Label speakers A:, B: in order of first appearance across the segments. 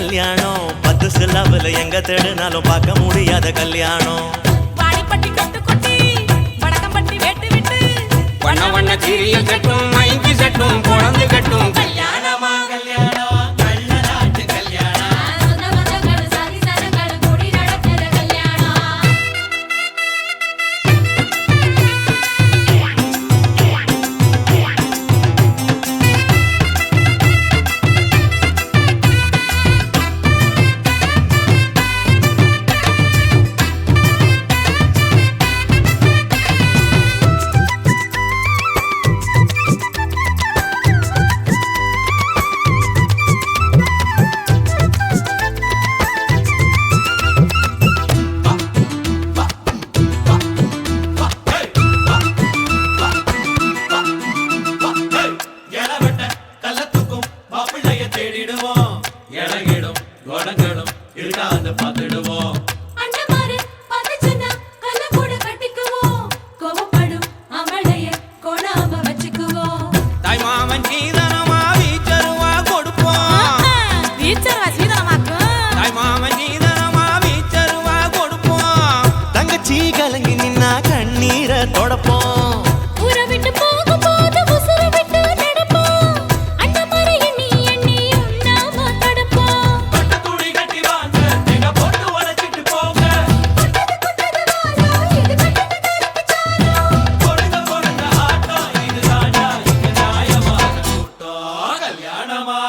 A: கல்யாணம் 10 சில்லாவில் எங்க தேடுனாலும் பார்க்க முடியாத கல்யாணம்.
B: வாடிப்பட்டி கட்டு கொட்டி வடக்கம்பட்டி வேட்டு விட்டு
C: வண்ண வண்ண சீரியல் கட்டும் மைக்கு சட்டும் குழந்தை கட்டும்
B: கல்யாணமா கல்யாணம் கள்ள நாட்டு கல்யாணம் சொந்த பந்தங்கள் சாதி சனங்கள் கூடி நடக்கிற கல்யாணம்.
A: கலங்கி நின்னா கண்ணீரை தொடப்போம்.
B: ஊரை விட்டு போகும்போது உசுரை விட்டு நடப்போம். அண்ண மறை எண்ணி எண்ணி உண்ணாம தடுப்போம்.
D: பட்ட துணி கட்டி வாங்க நீங்க பொண்ணு உடைச்சிட்டு போங்க.
B: இது
D: பொழுங்க பொழுங்க ஆட்டம் இது தாண்டா இங்க நியாயமான கூட்டம். கல்யாணமா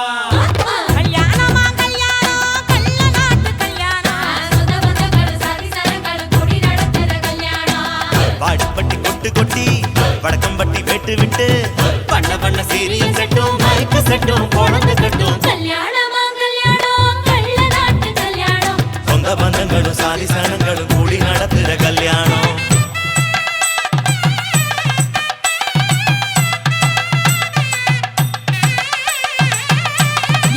B: கல்யாணமா கல்யாணம் கள்ள நாட்டு கல்யாணம் சொந்த பந்தங்கள் சாதி சனங்கள் கூடி நடக்கிற கல்யாணம்.
A: வாடிப்பட்டி கொட்டு கொட்டி வடக்கம்பட்டி வேட்டு விட்டு பண்ண பண்ண சீரியல் செட்டும் மைக்கு செட்டும் குழந்தை கட்டும்.
B: கல்யாணமா கல்யாணம் கள்ள நாட்டு கல்யாணம்.
A: சொந்த பந்தங்களும் சாதி சனங்களும் கூடி நடத்துற கல்யாணம்.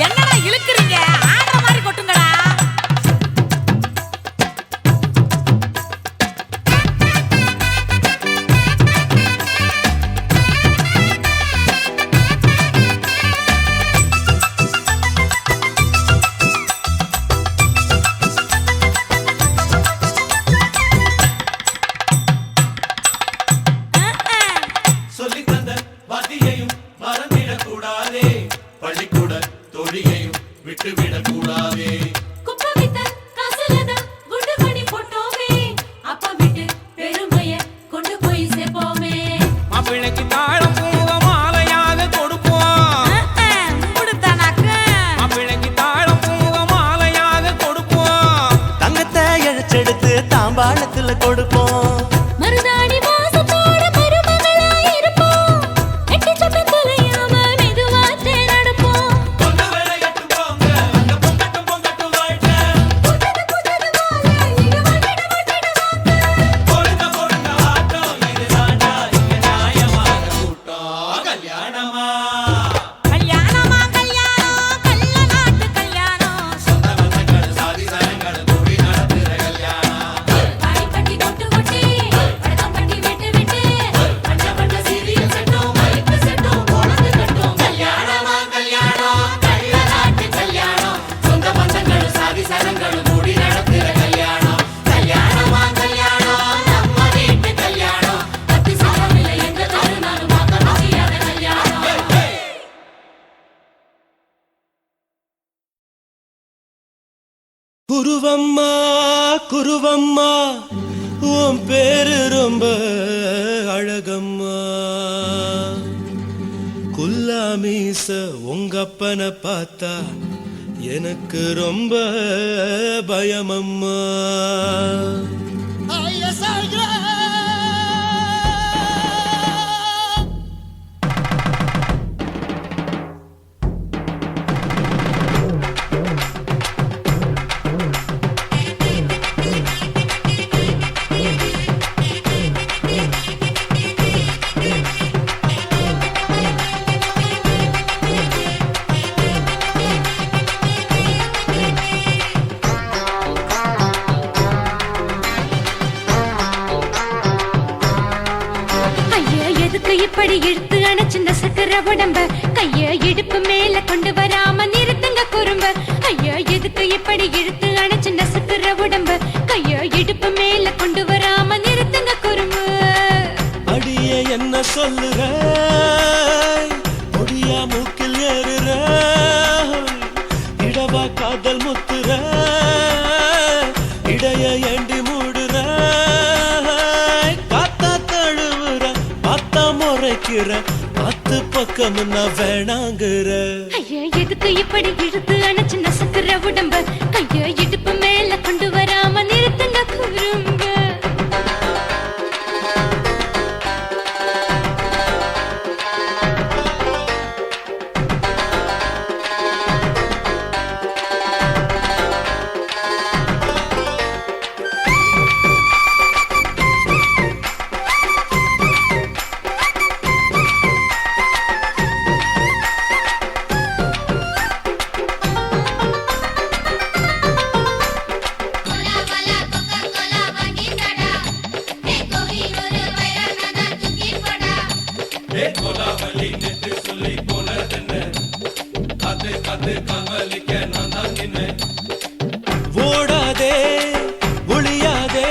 B: என்னடா இழுக்குறீங்க? ஆடுற மாதிரி கொட்டுங்கடா.
D: சொல்லி தந்த வாத்தியையும் மறந்திடக் கூடாதே. பள்ளிக்கூட தொழிலையும் விட்டுவிடக் கூடாதே.
B: குப்பை வித்த காசுலதான் குண்டு மணி போட்டோமே. அப்பா விட்டு பெருமைய கொண்டு போய் சேர்ப்போமே.
C: மாப்பிள்ளைக்கு தாழம் பூவ மாலையாக கொடுப்போம். மாப்பிள்ளைக்கு தாழம் பூவ மாலையாக கொடுப்போம்.
A: தங்கத்தை இழைச்செடுத்து தாம்பாளத்துல கொடுப்போம்.
B: மருதாணி வாசத்தோட மருமகளா இருப்போம். எட்டி சொட்ட தொலையாம மெதுவாத்தே நடப்போம்.
D: பொண்ணு வேலையட்டு போங்க அங்க பொங்கட்டும் பொங்கட்டும் வாழ்க்கை. பொழுங்க பொழுங்க ஆட்டம் இது தாண்டா இங்க நியாயமான கூட்டம். கல்யாணமா
B: கல்யாணமா கல்யாணம் கள்ள நாட்டு கல்யாணம்.
D: சொந்த பந்தங்கள் சாதி சனங்கள் கூடி நடத்துற கல்யாணம்.
B: வாடிப்பட்டி கொட்டு கொட்டி வடக்கம்பட்டி விட்டு விட்டு பண்ண பண்ண சீரியல் செட்டும் மைக்கு செட்டும் குழந்தை கட்டும். கல்யாணமா கல்யாணம் கள்ள நாட்டு கல்யாணம். சொந்த பந்தங்கள் சாதி சனங்கள் கூடி நடத்துற கல்யாணம். கல்யாணமா கல்யாணம் நம்ம வீட்டு கல்யாணம். 10 சாரம் இல்லை எங்க தருணாலும் பார்க்க முடியாத கல்யாணம்.
A: குருவம்மா குருவம்மா உன் பேரு ரொம்ப அழகம்மா. குல்லாமீச உங்க அப்பனை பார்த்தா எனக்கு ரொம்ப பயமம்மா.
B: எதுக்கு இப்படி இழுத்து அணைச்சு நசுக்கிற உடம்ப கைய இடுப்பு மேல கொண்டு வராம நிறுத்துங்க குறும்ப ஐயா எதுக்கு இப்படி இழுத்து அணைச்சு நசுக்கிற உடம்ப கைய இடுப்பு மேல கொண்டு வராம நிறுத்துங்க குறும்பு
E: அடியே என்ன சொல்லுற ஒடியா மூக்கில் ஏறுற இடவா காதல் முத்துற இடைய ஏண்டி மூடுற காத்தா தழுவுற பார்த்தா முறைக்கிற பத்து பக்கம் நான் வேணாங்குற
B: ஐயா எதுக்கு இப்படி இழுத்து அணைச்சு நசுக்கிற உடம்ப கைய இடுப்பு மேல கொண்டு வராம நிறுத்துங்க குறும்ப
D: கொலாவலி நெட்டு சொல்லி போனதென்ன அது காதலிக்க நான் தான் நின்ன
E: ஓடாதே ஒளியாதே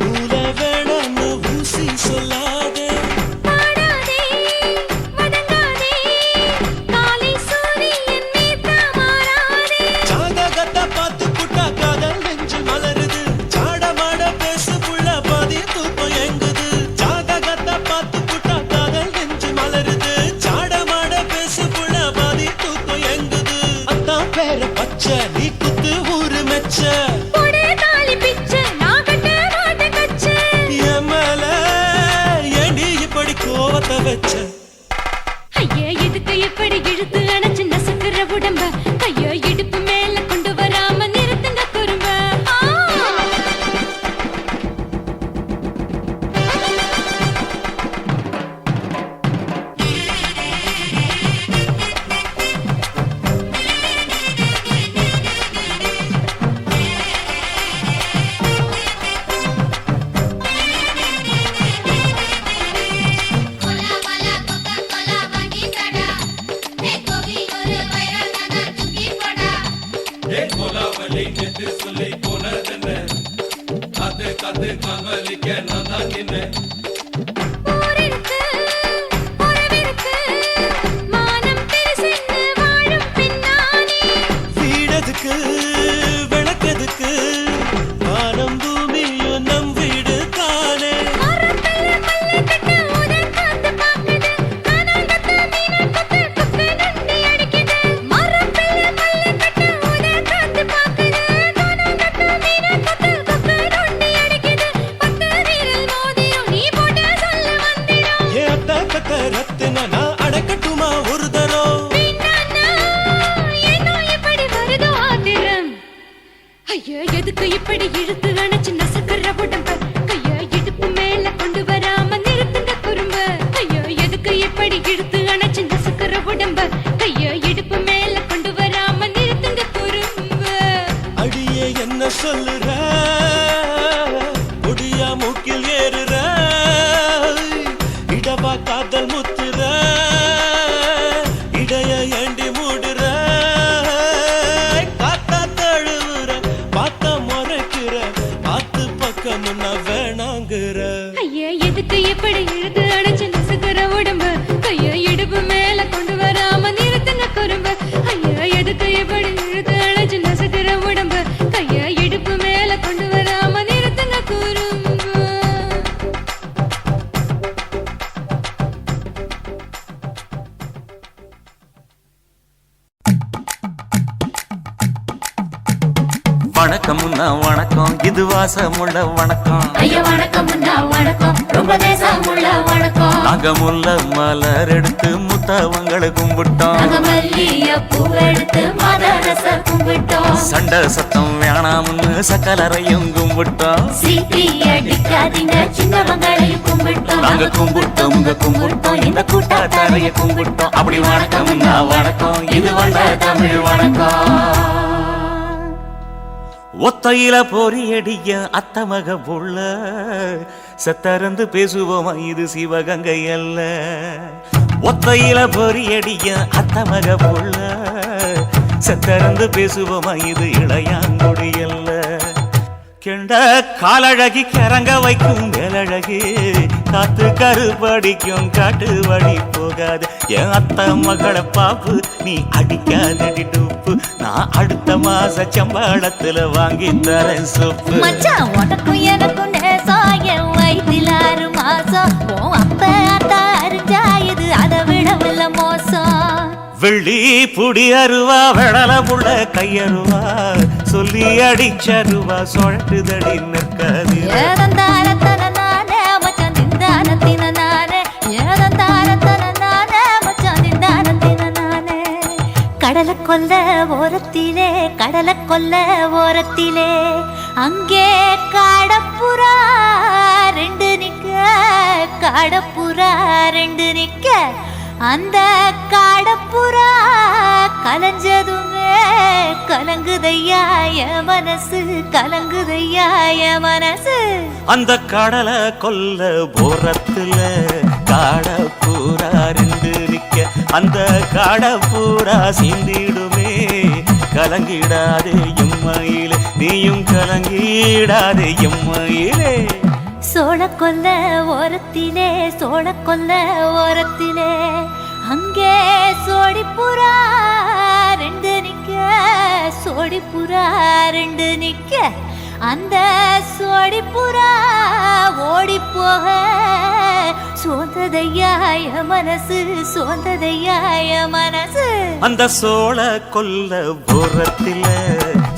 E: நூல வேணான்னு ஊசி சொல்லாதே
B: பாடாதே வதங்காதே காலை சூரியன் மீதா மாறாதே
E: ஜாதகத்தை பார்த்து புட்டா காதல் நெஞ்சு மலருது சாடமாட பேசு புள்ள பாதி தூக்கம் எங்குது ஜாதகத்தை பார்த்து புட்டா காதல் நெஞ்சு மலருது சாடமாட பேசு புள்ள பாதி தூக்கம் எங்குது அத்தான் பேர பச்சை நீ குத்து ஊரு மெச்ச
B: போடே தாலி பிச்சை நான் கட்ட மாட்ட கச்சை
E: என் மேல ஏண்டி இப்படி கோவத்தை வச்ச
B: ஐயா எதுக்கு இப்படி இழுத்து அணைச்சு நசுக்கிற உடம்ப கைய இடுப்பு மேல கொண்டு வராம நிறுத்துங்க குறும்ப
D: கொலாவலி நெட்டு சொல்லி போனதென்ன அது காதலிக்க நான் தான் நின்ன
B: ஊரிருக்கு உறவிருக்கு மானம் பெருசென்று வாழும் பின்னானே
E: வீடதுக்கு விளக்கதுக்கு வானம் பூமியும் நம் வீடு தானே
B: மரத்துல மல்லு கட்டு உதன் காத்து பாக்குது கானாங்கத்து மீன கொத்து கொக்கு நண்டி அடிக்குது மரத்துல மல்லு கட்டு உதன் காத்து பாக்குது கானாங்கத்து மீன கொத்து கொக்கு நண்டி அடிக்குது பத்து வீரல் மோதிரும் நீ போட்ட சொல்ல வந்திடும்
E: ஏத்த கத்த ரத்தின நான் அடக்கட்டுமா ஒரு தரம்
B: பின்னானா ஏனோ இப்படி வருதோ ஆத்திரம் ஐயா எதுக்கு இப்படி இழுத்து அணைச்சு நசுக்கிற உடம்ப கைய இடுப்பு மேல கொண்டு வராம நிறுத்துங்க குறும்ப ஐயா எதுக்கு இப்படி இழுத்து அணைச்சு நசுக்கிற உடம்ப கைய இடுப்பு மேல கொண்டு வராம நிறுத்துங்க குறும்ப
E: அடியே என்ன சொல்லுற ஒடியா மூக்கில் ஏறுற இடவா காதல் முத்துற இடைய ஏண்டி மூடுற காத்தா தழுவுற பார்த்த முறைக்கிற பார்த்து பக்கம் நான் வேணாங்குற
B: ஐயா எதுக்கு இப்படி இழுத்து அணைச்சு நசுக்கிற உடம்ப கைய இடுப்பு மேல கொண்டு வராம நிறுத்துங்க குறும்ப ஐயா எதுக்கு இப்படி இழுத்து அணைச்சு நசுக்கிற உடம்ப கைய இடுப்பு மேல கொண்டு வராம நிறுத்துங்க குறும்ப
A: வணக்கமுன்னா வணக்கம் இது வாசமுள்ள வணக்கம்
B: ஐயா வணக்கம் வணக்கம் ரொம்ப தேசமுள்ள வணக்கம்
A: நாங்க முல்ல மலர் எடுத்து முத்தவங்களை கும்பிட்டோம்
B: நாங்க மல்லிய பூவெடுத்து மதரச கும்பிட்டோம்
A: சண்டை சத்தம் வேணாம்னு சக்கலரையும் கும்பிட்டோம்
B: சீட்டி அடிக்காதீங்க சின்னவங்களையும் கும்பிட்டோம்
A: நாங்க கும்பிட்டோம் உங்க கும்பிட்டோம் இந்த கூட்டாத்தாரைய கும்பிட்டோம் அப்படி வணக்கம்னா வணக்கம் இது வந்த தமிழ் வணக்கம் ஒத்தையில பொறியடிய அத்தமக புள்ள செத்தறந்து பேசுவோமா இது சிவகங்கை அல்ல. ஒத்தையில பொறியடிய அத்தமக புள்ள செத்தறந்து பேசுவோமா இது இளையாங்குடி அல்ல. கெண்ட காலழகி கிறங்க வைக்கும் மேலழகி காத்து கருப்படிக்கும் காட்டு வழி போகாது. என் அத்த மகளை பாப்பு நீ அடிக்காதடி டூப்பு. நான் அடுத்த மாச சம்பளத்துல வாங்கி தரேன் சோப்பு.
B: மச்சான் உனக்கும் எனக்கும் நேசம் என் வயிற்றில் 6 மாசம். உன் அப்ப அத்தா அறிஞ்சா இது அதை விடவில்லை மோசம்.
A: வெள்ளி புடி அருவா வெடல புள்ள கையருவா சொல்லி அடிச்சருவா சொழட்டுதடி நிற்காது.
B: ஏதந்தாரத்தன நானே மச்சான் திண்டானத்தின நானே. ஏதந்தாரத்தன நானே மச்சான் திண்டானத்தின நானே. கடலை கொல்ல ஓரத்திலே கடலை கொல்ல ஓரத்திலே அங்கே காடப்புறா 2 நிக்க. காடப்புறா 2 நிக்க. அந்த காடப்புறா கலஞ்சதுமே கலங்குதையா என் மனசு. கலங்குதையா என் மனசு.
A: அந்த கடலை கொல்ல போரத்துல காடப்பூரா 2 நிக்க. அந்த காடப்பூரா சிந்திடுமே கலங்கிடாதே எம்மையிலே. நீயும் கலங்கிடாதே எம்மையிலே.
B: சோழக்கொல்ல ஓரத்திலே சோழக்கொல்ல ஓரத்திலே அங்கே சோடிப்புறா 2 நிக்க. சோடிப்புறா 2 நிக்க. அந்த சோடிப்புறா ஓடி போக சோந்ததையா என் மனசு. சோந்ததையா என் மனசு.
A: அந்த சோழ கொல்ல போரத்தில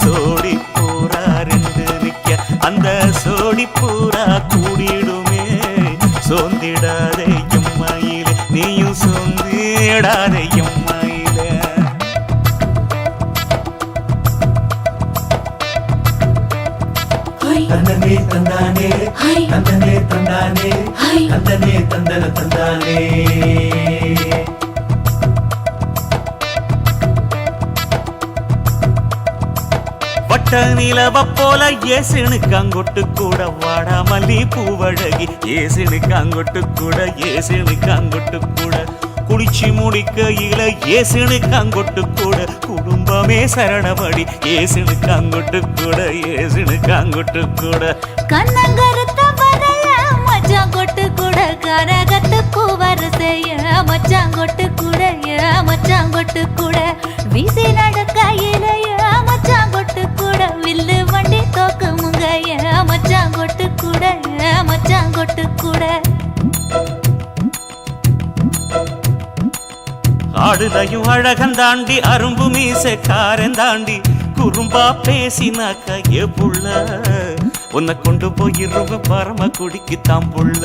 A: சோடி பூரா 2 நிக்க. அந்த சோடி பூரா கூடிடுமே சோந்திடாதே எம்மையிலே. நீயும் சோந்திடாதே எம்மையிலே.
E: தந்தனே தந்தானே தந்தனே தந்தானே தந்தனே தந்தன தந்தானே.
A: வட்ட நிலவ போல ஏசினுக்காங்கொட்டு கூட வாடா மல்லி பூவழகி. ஏசினுக்காங்கொட்டு கூட ஏசினுக்காங்கொட்டு கூட குளிச்சு முடிக்கையில ஏசினுக்காங்கொட்டு கூட குடும்பமே சரணபடி. ஏசினுக்காங்கொட்டு கூட ஏசினுக்காங்கொட்டு கூட.
B: கண்ணங்கருத்த வரைய மச்சாங்கொட்டு கூட கரகத்துக்கு வரிசைய மச்சாங்கொட்டு கூட மச்சாங்கொட்டு கூட வீசி நடக்கையில மச்சாங்கொட்டு கூட வில்லு வண்டி தோக்கு முங்கைய மச்சாங்கொட்டு கூட மச்சாங்கொட்டு கூட.
A: ஆடுதையும் அழகந்தாண்டி அரும்பு மீசக்காரன் தாண்டி குறும்பா பேசினாக்க ஏ புள்ள உன்னை கொண்டு போயிருவ பரம குடிக்கு தாம்புள்ள.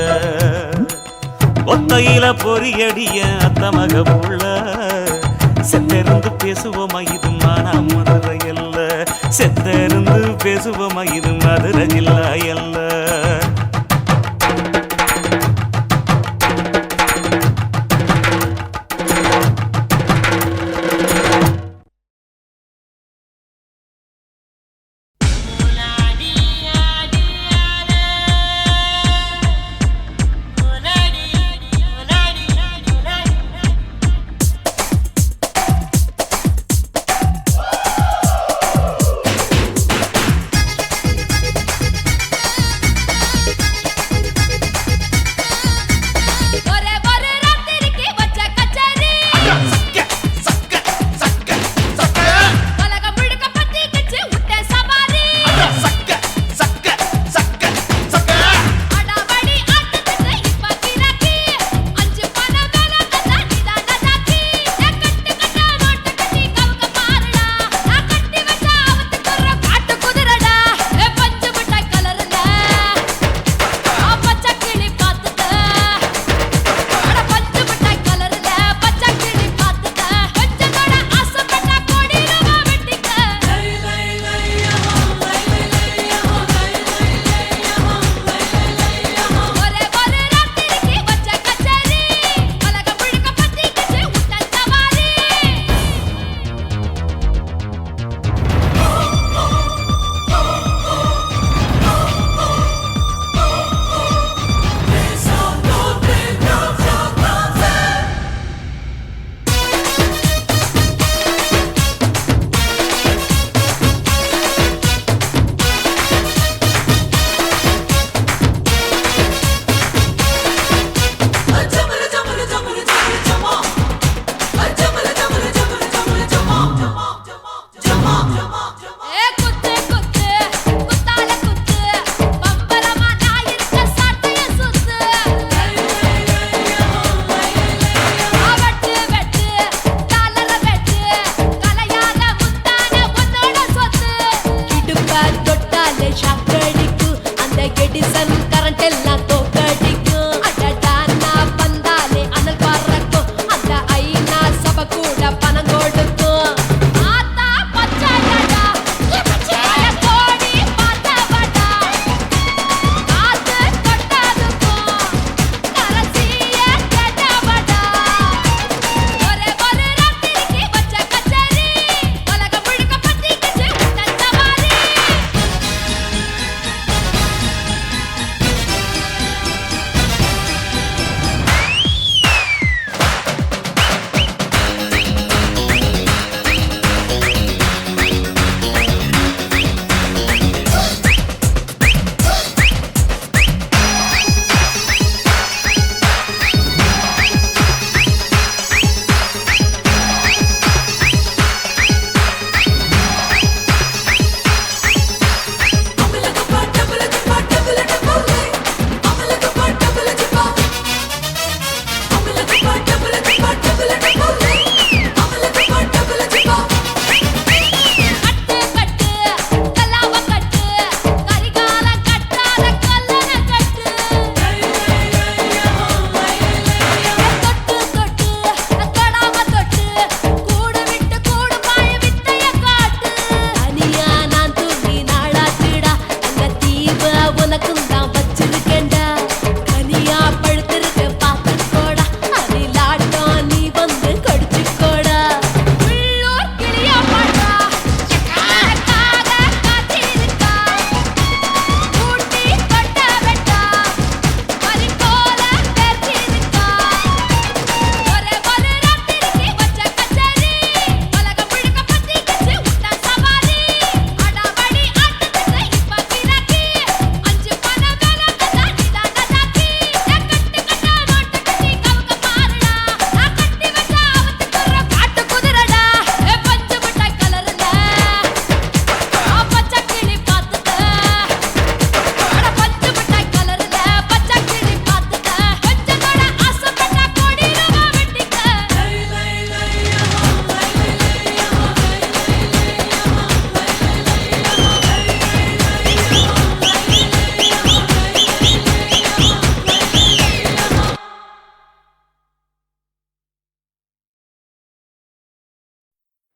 A: ஒத்தையில பொறியடிய அத்தமக புள்ள செத்தருந்து பேசுவோமா இது மானா மதுரை அல்ல. செத்தருந்து பேசுவோமா இது மதுரை ஜில்லா அல்ல.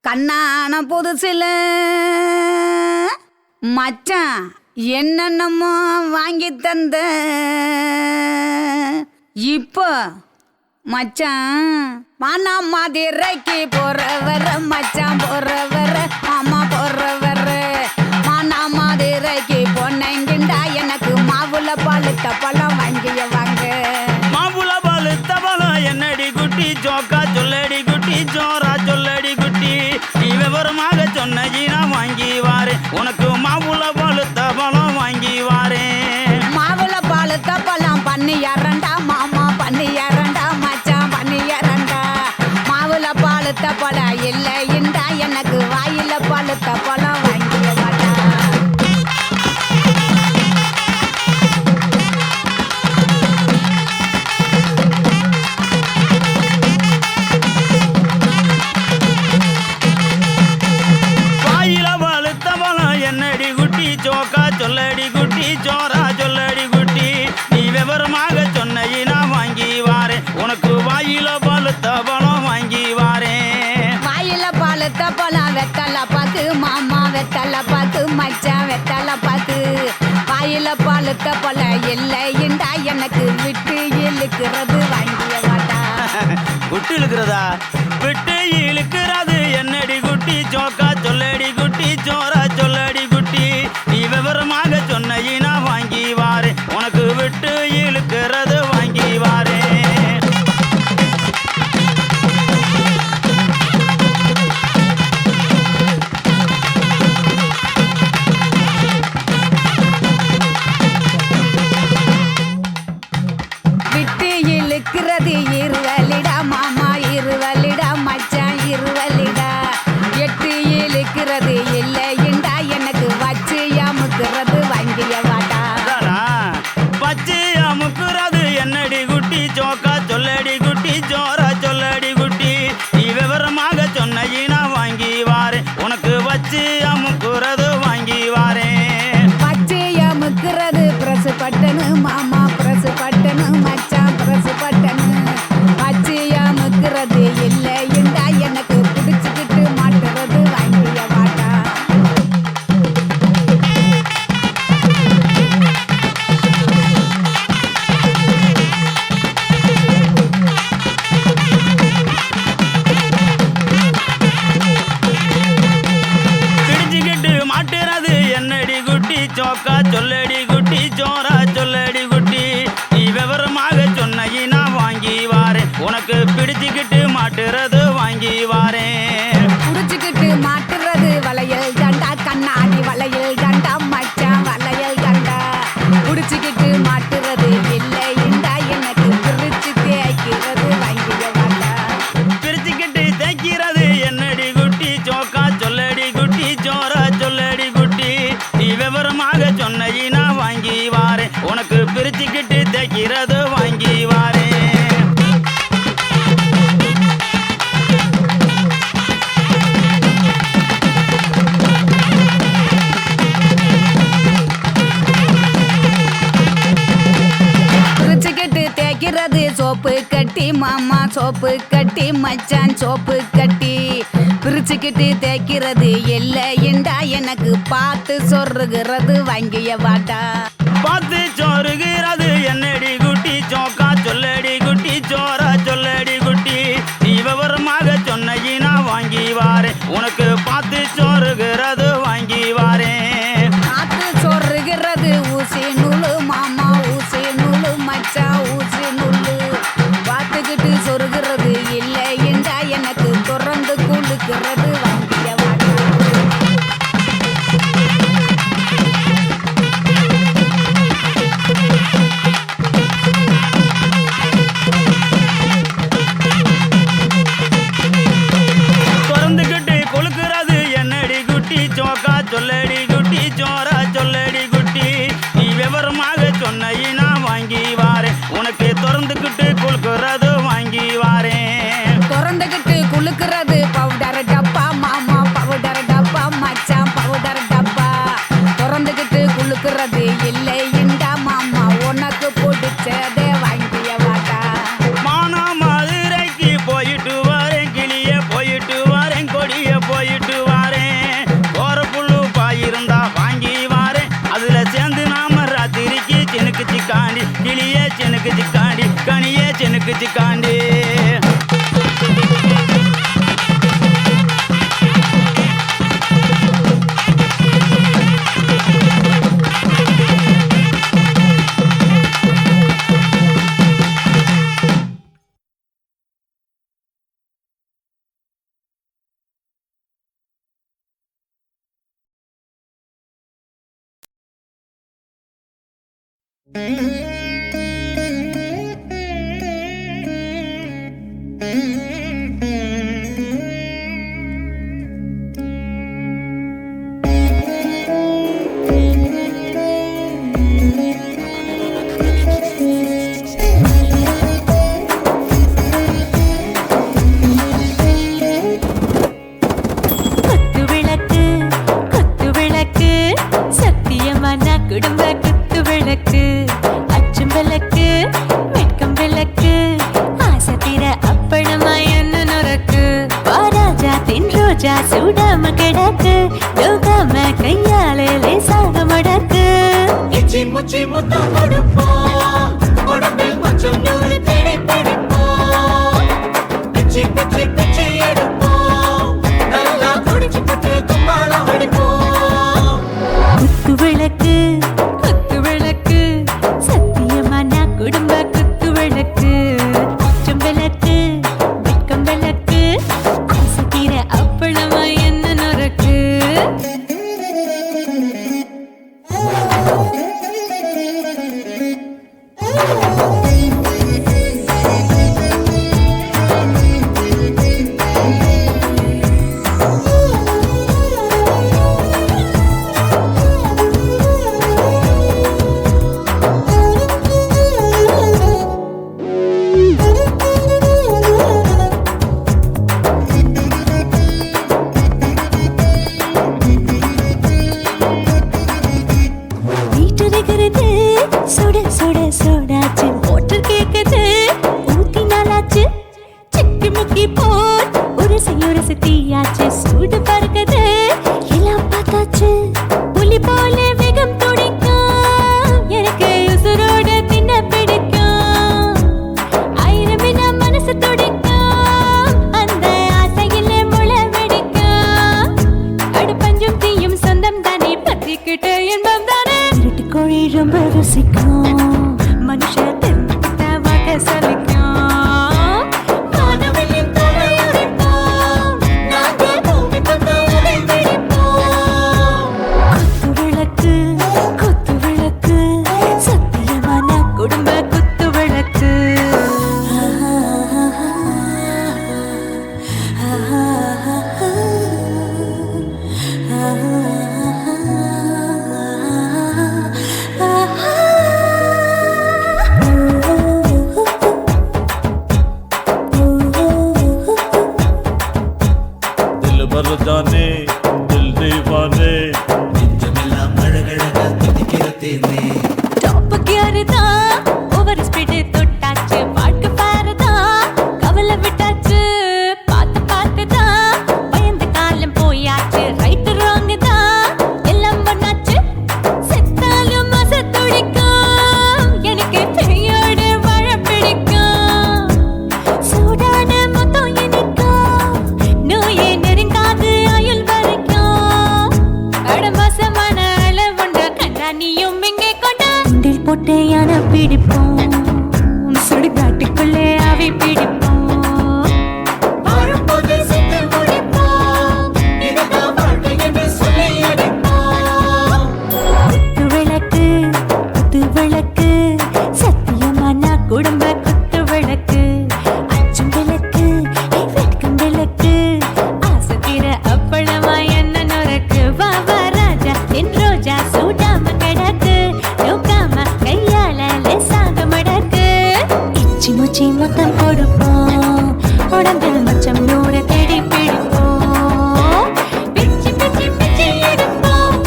F: கண்ணான புதுசில மச்சான் என்னென்னமோ வாங்கி தந்த இப்போ மச்சான் மானா மதுரைக்கு போறவர மச்சான் போறவர மாமா போறவர மானா மதுரைக்கு பொண்ணைங்கிண்டா எனக்கு மாவுல பழுத்த பழம் வாங்கிய வாங்க
C: மாம்புல பழுத்த பழம் என்னடி குட்டி ஜோக்கா சொல்லடி குட்டி ஜோரா சொல்லடி குட்டி நீ விவரமாக சொன்னீனா வாங்கி வாரு உனக்கு மாம்புல பழுத்த பழம் வாங்கி வாரு
F: மாவுல பழுத்த பழம் பண்ணி இரண்டா மாமா பண்ணி இரண்டா மச்சான் பண்ணி இரண்டா மாவுல பழுத்த பழம் இல்லைண்டா எனக்கு வாயில பழுத்த பழம் வாங்கிய வாடா
C: வாயில பழுத்த பழம் என்னடி குட்டி ஜோக்கா சொல்லடி குட்டி ஜோரா சொல்லடி குட்டி நீ விவரமாக சொன்னீனா வாங்கி வாரு உனக்கு வாயில பழுத்த பழம் வாங்கி வாரேன்
F: வாயில பழுத்த பழம் வெத்தல பாக்கு மாமா வெத்தல பாக்கு மச்சான் வெத்தல பாக்கு வாயில பழுத்த பழம் இல்லைண்டா எனக்கு விட்டு இழுக்கிறது வாங்கிய வாடா
C: குட்டி இழுக்கிறதா விட்டு இழுக்கிறது என்னடி குட்டி ஜோக்கா சொல்லடி குட்டி ஜோரா சொல்லடி குட்டி நீ விவரமாக சொன்னீனா வாங்கி வாரு உனக்கு விட்டு இழுக்கிறது வாங்கி வாரு
F: விட்டு இழுக்கிறது இருவலிடா மாமா இருவலிடா மச்சான் இருவலிடா எட்டு இழுக்கிறது இல்லைண்டா எனக்கு வச்சு அமுக்கிறது வாங்கிய வாடா
C: அதானா? பச்சை அமுக்குறது என்னடி குட்டி ஜோக்கா சொல்லடி குட்டி ஜோரா சொல்லடி குட்டி நீ விவரமாக சொன்னீனா வாங்கி வாரு உனக்கு வச்சு அமுக்குறது வாங்கி வாரேன்
F: பச்சை அமுக்கிறது பிரசு பட்டனு மாமா பிரசு பட்டனு மச்சான் பிரசு பட்டனு பச்சை அமுக்கிறது இல்லைண்டா எனக்கு பிடிச்சிக்கிட்டு மாட்டுறது வாங்கிய வாடா
C: பிடிச்சுக்கிட்டு மாட்டுறது என்னடி குட்டி ஜோக்கா சொல்லடி குட்டி ஜோரா சொல்லடி குட்டி நீ விவரமாக சொன்னீனா வாங்கி வாரேன் உனக்கு பிடிச்சுக்கிட்டு மாட்டுறது வாங்கி வாரேன்
F: புடிச்சுக்கிட்டு மாட்டுறது வளையல் தண்டா கண்ணாடி வளையல் தண்டா மச்சான் வளையல் தண்டா புடிச்சுக்கிட்டு மாட்டுறது இல்லைண்டா எனக்கு பிரிச்சு தேய்க்கிறது வாங்கிய வாடா
C: பிரிச்சுக்கிட்டு தைக்கிறது என்னடி குட்டி ஜோக்கா சொல்லடி குட்டி ஜோரா சொல்லடி குட்டி நீ விவரமாக சொன்னீனா வாங்கி வாரேன் உனக்கு பிரிச்சுக்கிட்டு தைக்கிறது வாங்கி வாரேன்
F: பிரிச்சுக்கிட்டு தேய்க்கிறது சோப்பு கட்டி மாமா சோப்பு கட்டி மச்சான் சோப்பு கட்டி பிரிச்சுக்கிட்டு தேய்க்கிறது இல்லைண்டா எனக்கு பார்த்து சொருகிறது வாங்கிய வாடா
C: பார்த்து சோறுகிறது என்னடி குட்டி ஜோக்கா சொல்லடி குட்டி ஜோரா சொல்லடி குட்டி நீ விவரமாக சொன்னீனா வாங்கி வாரேன் உனக்கு பார்த்து சோறுகிறது வாங்கி வாரேன்
F: பார்த்து சொருகிறது ஊசி நூலு மாமா ஊசி நூலு மச்சான் ஊசி நூலு பார்த்துக்கிட்டு சொருகிறது இல்லைண்டா எனக்கு தொடர்ந்து குளுக்கிறது வாங்கிய வாடா
C: திறந்துக்கிட்டு கொழுக்கிறது என்னடி குட்டி ஜோக்கா சொல்லடி குட்டி ஜோரா சொல்லடி குட்டி நீ விவரமாக சொன்னீனா வாங்கி வாரேன் உனக்கு திறந்துக்கிட்டு கொழுக்கிறது வாங்கி வாரேன்
F: திறந்துக்கிட்டு குளுக்கிறது பவுடர் டப்பா மாமா பவுடர் டப்பா மச்சான் பவுடர் டப்பா திறந்துக்கிட்டு குளுக்கிறது இல்லைண்டா மாமா உனக்கு பிடிச்சதே வாங்கிய வாடா
C: மானா மதுரைக்கு போயிட்டு வரேன் கிளிய போயிட்டு வரேன் கொடிய போய் சினுக்கு சிக்காண்டி கனியே சினுக்கு சிக்காண்டி
G: சுடாம கிடக்கு யோகாம கையாலே லேசாக மடக்கு
B: இச்சி முச்சி முத்தம் கொடுப்போம் உடம்பில் கொஞ்சம் நூறு தேடி பிடிப்போம் பிச்சி பிச்சி பிச்சி எடுப்போம் நல்லா குடிச்சு பட்டு கும்பாலம் அடிப்போம்
G: குத்து விளக்கு சத்தியமான குடும்ப குத்து விளக்கு அச்சம் விளக்கு வெட்கம் விளக்கு ஆசை தீர அப்பளமா என்ன நொறுக்கு சுட சுட சுடாச்சு மோட்டர் கேக்குது ஊத்தி நாளாச்சு சிக்கி முக்கி போல் உரசி தீயாச்சு சூடு பறக்குது எல்லாம் பார்த்தாச்சு புலி போல வேகம் துடிக்கும் எனக்கு உசுரோட தின்ன பிடிக்கும் ஆயிரம் வினா மனசு துடிக்கும் அந்த ஆசையிலே முளை வெடிக்கும் அடுப்பஞ்சும் தீயும் சொந்தம் தானே பத்திக்கிட்டு இன்பம் தானே கோழி ரொம்ப ருசிக்கும் மனுஷ தெரிஞ்சுக்கிட்ட வாக்க சலிக்கும்
B: வானவெளியின் தலை உடைப்போம் நாங்கள் பூமி பந்து உதை வெடிப்போம்
G: குத்து விளக்கு சத்தியமான குடும்ப குத்து விளக்கு
E: जाने दिल दीवाने
A: நெஞ்சமெல்லாம் அழகழகா துடிக்கிற தேனே
G: டாப் கியர் தான் ஓவர் ஸ்பீட் தொட்டாச்சு பாட்டு பாரு தான் கவலை விட்டாச்சு பார்த்து தான் பயந்த காலம் போயாச்சு ரைட் ராங் தான் எல்லாம் பண்ணாச்சு செத்தாலும் மச துடிக்கும் எனக்கு பெயோட வாழ பிடிக்கும் சூடான மொத்தம் எனக்கும் நோயே நெருங்காது ஆயுள் வரைக்கும் அடமாசமான அளவுண்ட கண்டா நீயும் இங்கே கொண்ட உண்டில் போட்டு யானை பிடிப்போம் சுடுகாட்டுக்குள்ளே அவை பிடிப்போம்
B: வரும்போது செத்து முடிப்போம் இதுதான் வாழ்க்கை என்று சொல்லி அடிப்போம்
G: குத்து விளக்கு சத்தியமான குடும்ப குத்து விளக்கு அச்சும் விளக்கு வெட்கம் விளக்கு ஆசை தீர அப்பளமா என்ன நொறுக்கு வா ராஜா என் ரோஜா சூடாம கிடக்கு யோகாம கையால லேசாக மடக்கு இச்சி முச்சி மொத்தம் கொடுப்போம் உடம்பில் மச்சம் நூறு தேடி பிடிப்போம் பிச்சி பிச்சி பிச்சி எடுப்போம்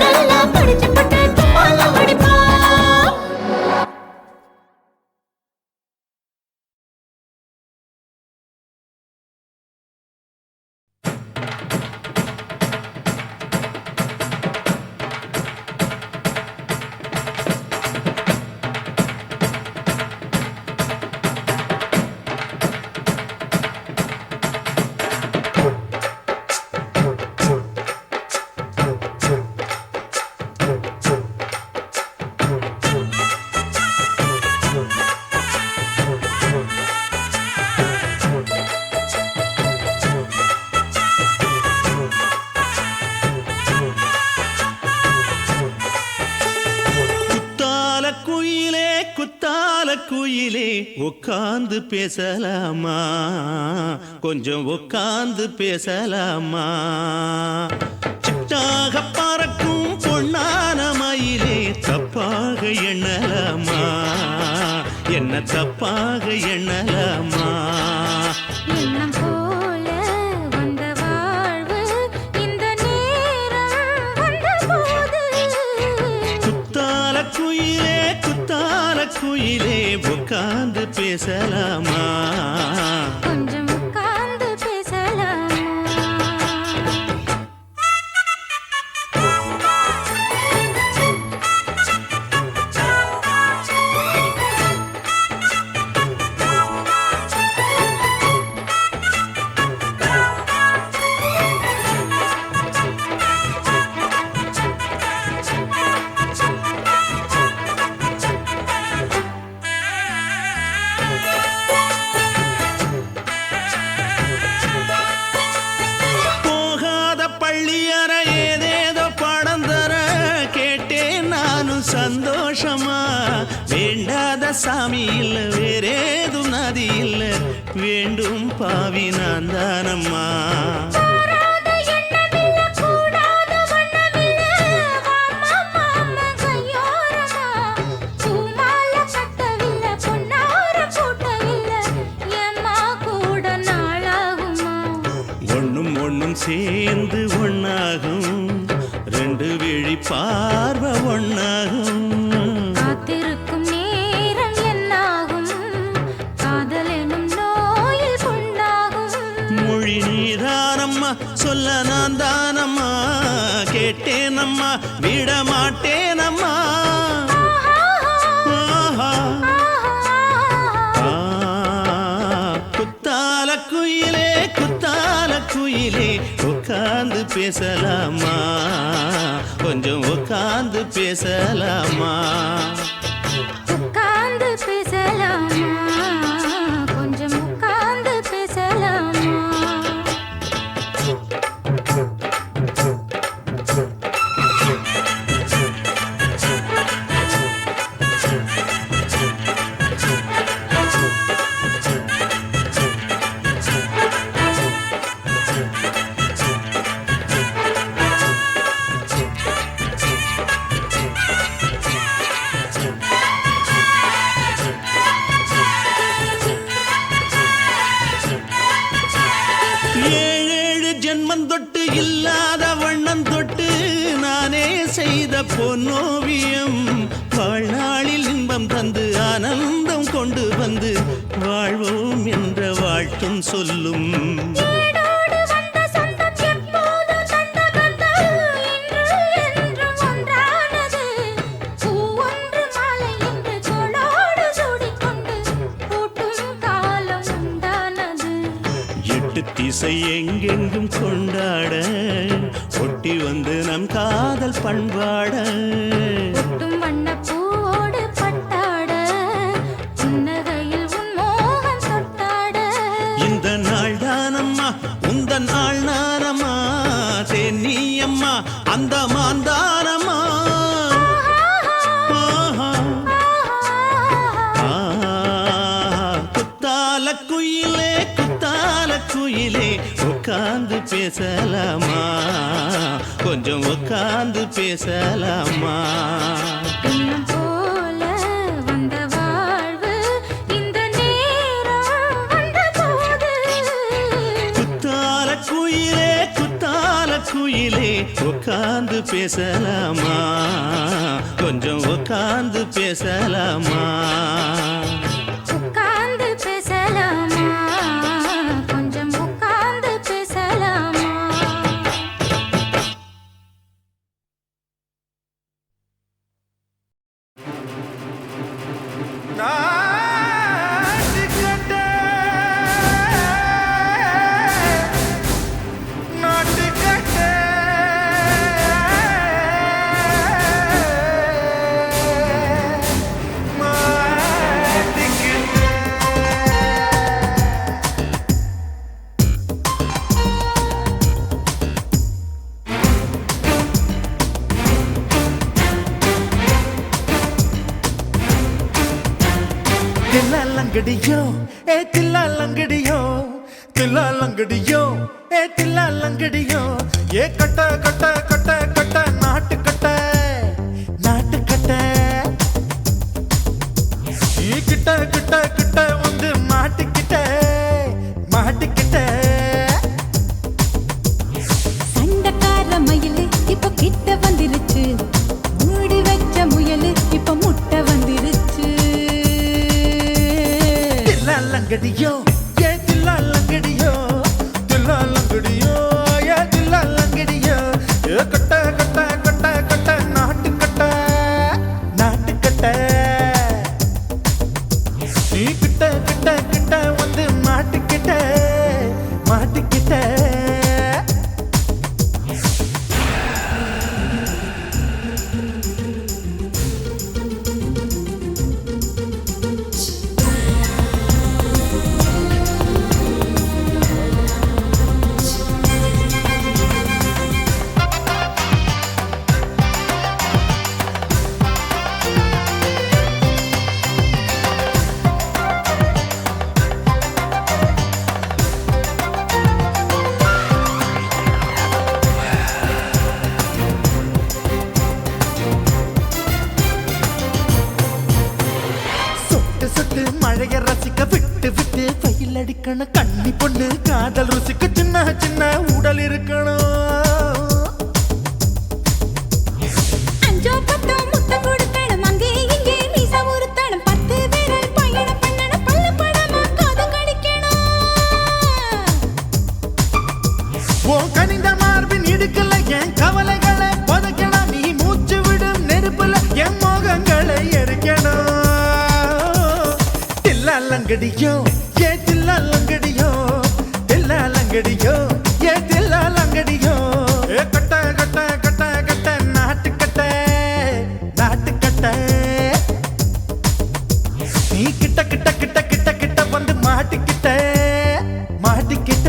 G: நல்லா படிச்சு பட்டு கும்பாலம் அடிப்போம்
A: உட்கார்ந்து பேசலாமா, கொஞ்சம் உட்கார்ந்து பேசலாமா. சிட்டாக பறக்கும் பொன்னான மயிலே தப்பாக எண்ணலாமா, என்ன தப்பாக எண்ணலாமா.
G: எண்ணம் போல வந்த வாழ்வு இந்த நேரம் வந்தபோது
A: குத்தால குயிலே உட்கார்ந்து பேசலாமா,
G: கொஞ்சம் உட்கார்ந்து பேசலாமா.
A: போகாத பள்ளியற ஏதேதோ பாடம் தர கேட்டேன் நானும் சந்தோஷமா. வேண்டாத சாமி இல்ல வேறேதும் நதி இல்ல, வேண்டும் பாவி நான் தானம்மா.
G: கூடாத எண்ணமில்ல, கூடாத வண்ணமில்ல, மாமா மாமா கையோரமா. பூமால கட்டவில்லை, பொன்னார கூட்டவில்லை, ஏம்மா கூட நாளாகுமா.
A: ஒண்ணும் சேர்ந்து ஒண்ணாகும், ரெண்டு விழி பார்வை ஒண்ணாகும்.
G: காத்திருக்கும் நேரம் என்னாகும், காதல் எனும் நோயில் புண்ணாகும்.
A: மொழி நீதானம்மா, சொல்ல நான் தானம்மா, கேட்டேனம்மா விட மாட்டேனம்மா. ஆஹா. ஆ, குத்தால குயிலே உட்கார்ந்து பேசலாமா, கொஞ்சம் உட்கார்ந்து பேசலாமா.
G: உட்கார்ந்து பேசலாமா, கொஞ்சம் உட்கார்ந்து பேசலாமா.
A: ஏழேழு ஜென்மம் தொட்டு இல்லாத வண்ணம் தொட்டு நானே செய்த பொன்னோவியம், வாழ்நாளில் இன்பம் தந்து ஆனந்தம் கொண்டு வந்து வாழ்வோம் என்ற வாழ்த்தும் சொல்லும்.
G: ஏடோடு வந்த சொந்தம் எப்போதும் தந்த பந்தம், இன்று என்றும் ஒன்றானது. பூ ஒன்று மாலை என்று தோளோடு சூடிக்கொண்டு பூட்டும் காலம் உண்டானது.
A: எட்டு திசை எங்கெங்கும் கொண்டாட ஒட்டி வந்து நம் காதல் பண்பாட.
G: ஒட்டும் வண்ணப் பூவோடு பட்டாட, புன்னகையில் உன் மோகம் தொட்டாட.
A: இந்த நாள் தானம்மா உந்த நாள் நானம்மா, தென்னியம்மா அந்த மாந்தானம்மா. ஆஹா. ஆ, குத்தால குயிலே உட்கார்ந்து பேசலாமா, கொஞ்சம் உட்கார்ந்து பேசலாமா.
G: எண்ணம் போல வந்த வாழ்வு இந்த நேரம் வந்தபோது
A: குத்தால குயிலே உட்கார்ந்து பேசலாமா, கொஞ்சம் உட்கார்ந்து பேசலாமா.
G: உட்கார்ந்து பேசலாமா, கொஞ்சம் உட்கார்ந்து பேசலாமா.
E: நாட்டுக்கட்டே லங்கடியோ ஏ தில்லா லங்கடியோ தில்லா லங்கடியோ ஏ தில்லா லங்கடியோ ஏ கட்ட கட்ட கட்ட கட்ட நாட்டு கட்ட நாட்டு கட்ட நீ கிட்ட கிட்ட கிட்ட வந்து மாட்டிக்கிட்ட மாட்டிக்கிட்ட
G: சண்டக்கார மயிலு இப்ப கிட்ட வந்துருச்சு மூடி வச்ச முயலு இப்ப முட்டை வந்துருச்சு
E: தில்லா லங்கடியோ ஏ தில்லா லங்கடியோ தில்லா லங்கடியோ ஏ தில்லா லங்கடியோ ஏ கட்ட கட்ட கட்ட கட்ட நாட்டு கட்ட நாட்டு கட்ட நீ கிட்ட கிட்ட கிட்ட வந்து மாட்டிக்கிட்ட மாட்டிக்கிட்ட சொட்டு சொட்டு மழைய ரசிக்க விட்டு விட்டு வெயில் அடிக்கணும் கண்ணி பொண்ணு காதல் ருசிக்க சின்ன சின்ன உடல் இருக்கணும்
G: அஞ்சோ பத்தோ முட்டை கொடுக்கணும் அங்கே இங்கே மீச உறுத்தணும் 10 விரல் பயணம் பண்ணணும் பல்லு படமா காது கடிக்கணும்
E: ஓ கனிந்த மார்பின் இடுக்கல என் கவலைகளை பதக்கணும் நீ மூச்சு விடும் நெருப்புல என் மோகங்களை எரிக்கணும் தில்லா லங்கடியோ ஏ தில்லா லங்கடியோ தில்லா லங்கடியோ ஏ தில்லா லங்கடியோ ஏ கட்ட கட்ட கட்ட கட்ட நாட்டு கட்ட நாட்டு கட்ட நீ கிட்ட கிட்ட கிட்ட கிட்ட கிட்ட வந்து மாட்டிக்கிட்ட மாட்டிக்கிட்ட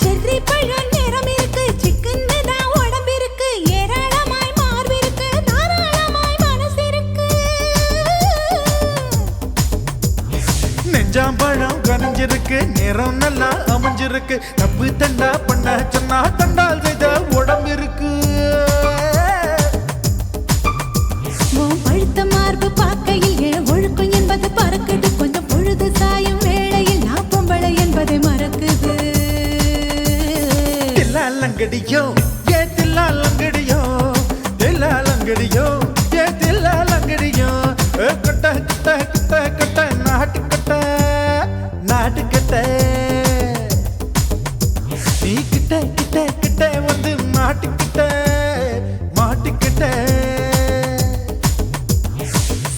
G: செர்ரி பழம் நிறம் இருக்கு சிக்கன்னு தான் உடம்பு இருக்கு ஏராளமாய் மார்பு இருக்கு தாராளமாய் மனசு இருக்கு
E: நெஞ்சாம்பழம் கனிஞ்சிருக்கு நிறம் நல்லா அமைஞ்சிருக்கு தப்பு தண்டா பண்ண சொன்னா தண்டால் செய்த உடம்பு இருக்கு
G: உன் பழுத்த மார்பு பார்க்கையில் என் ஒழுக்கம் என்பது பறக்குது கொஞ்சம் பொழுது சாயும் வேளையில் நான் பொம்பளை என்பதை மறக்குது
E: தில்லா லங்கடியோ ஏ தில்லா லங்கடியோ தில்லா லங்கடியோ ஏ தில்லா லங்கடியோ ஏ கட்ட கட்ட கட்ட கட்ட நாட்டு கட்ட நாட்டு கட்ட நீ கிட்ட கிட்ட கிட்ட வந்து மாட்டிக்கிட்ட மாட்டிக்கிட்ட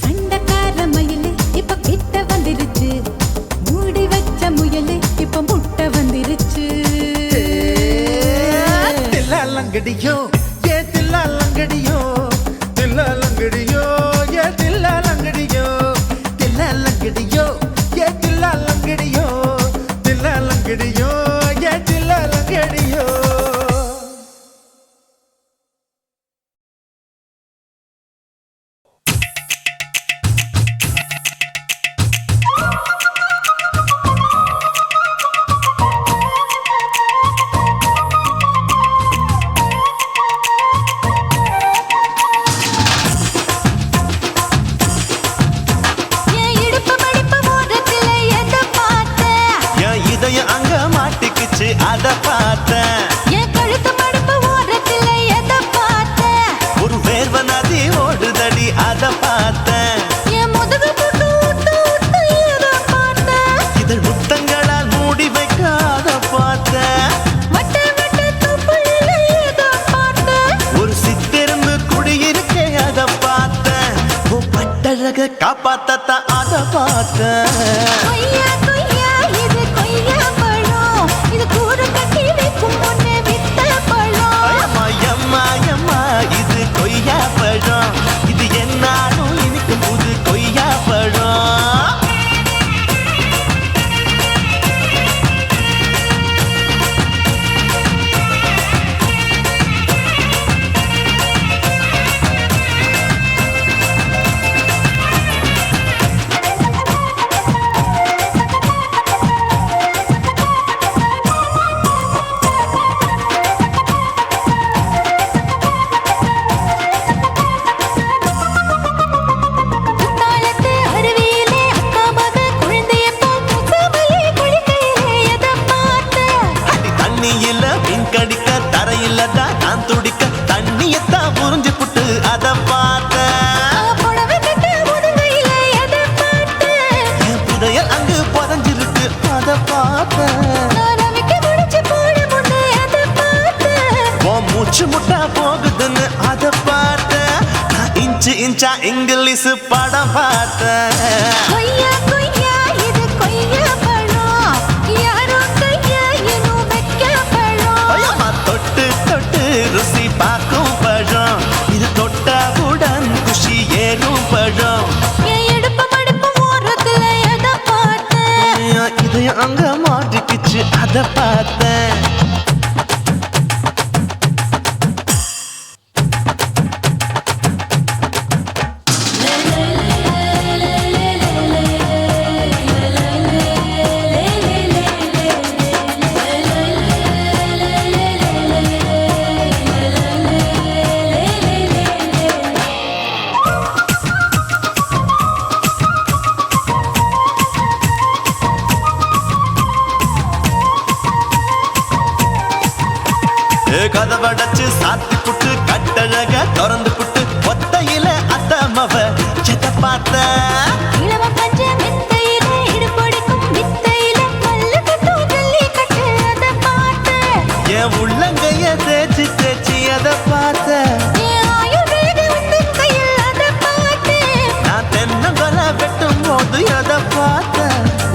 G: சண்டக்கார மயிலு இப்ப கிட்ட வந்துருச்சு மூடி வச்ச முயலு இப்ப முட்டை வந்துருச்சு
E: தில்லா லங்கடியோ ஏ தில்லா லங்கடியோ தில்லா லங்கடியோ ஏ தில்லா லங்கடியோ தில்லா லங்கடியோ ஏ தில்லா லங்கடியோ தில்லா லங்கடியோ ஏ தில்லா லங்கடியோ
A: கட்டழக காப்பாத்தத்தான் அத பார்த்தேன்.
G: கொய்யா கொய்யா இது கொய்யா பழம், இது கூறு கட்டி வைக்கும் முன்னே வித்த பழம்.
A: அம்மா எம்மா எம்மா இது கொய்யா பழம், இது என்னாலும் எனக்கு புது கொய்யா பழம்.
G: குத்தாலத்து அருவியிலே அக்கா மக குழந்தைய போல் முசாமலே குளிக்கையிலே எதை பார்த்தேன்?
A: அடி தண்ணியில மீன் கடிக்க தரையில தான் நான் துடிக்க தண்ணியத்தான் புரிஞ்சு புட்டு அத பார்த்தேன்.
G: புடவை கட்ட முதுகையிலே எதை பார்த்தேன்?
A: என் புதையல் அங்கு புதஞ்சிருக்கு அத பார்த்தேன்.
G: நான் அவிக்க முடிச்சு போட முன்னே எதை பார்த்தேன்?
A: உன் மூச்சு முட்டா போகுதுன்னு அத பார்த்தேன். நான் இன்ச்சு இன்ச்சா இங்கிலீஷ் படம் பார்த்தேன்.
G: கொய்யா கொய்யா இது கொய்யா பழம், யாரோ கையா இன்னும் வைக்க பழம்.
A: ஐயம்மா தொட்டு தொட்டு ருசி பார்க்கும் பழம், இது தொட்டவுடன் குஷி ஏறும் பழம்.
G: என் இடுப்பு மடுப்பு ஓரத்துல எதை பார்த்தேன்?
A: என் இதயம் அங்க மாட்டிக்கிச்சு அத பார்த்தேன். கதவடைச்சு சாத்தி புட்டு கட்டழக திறந்து புட்டு ஒத்தையில அத்தமவ எதை பார்த்த.
G: இளவ பஞ்ச மெத்தையிலே இடுப்பொடிக்கும் வித்தையிலே மல்லு கட்டும் ஜல்லி கட்டு அதை பார்த்தேன்.
A: என் உள்ளங்கைய தேய்ச்சி தேய்ச்சி அதை பார்த்த.
G: என் ஆயுர்வேத உந்தன் கையில் அதை பார்த்தேன்.
A: நான் தென்னங்கொலை வெட்டும் போது அதை பார்த்த.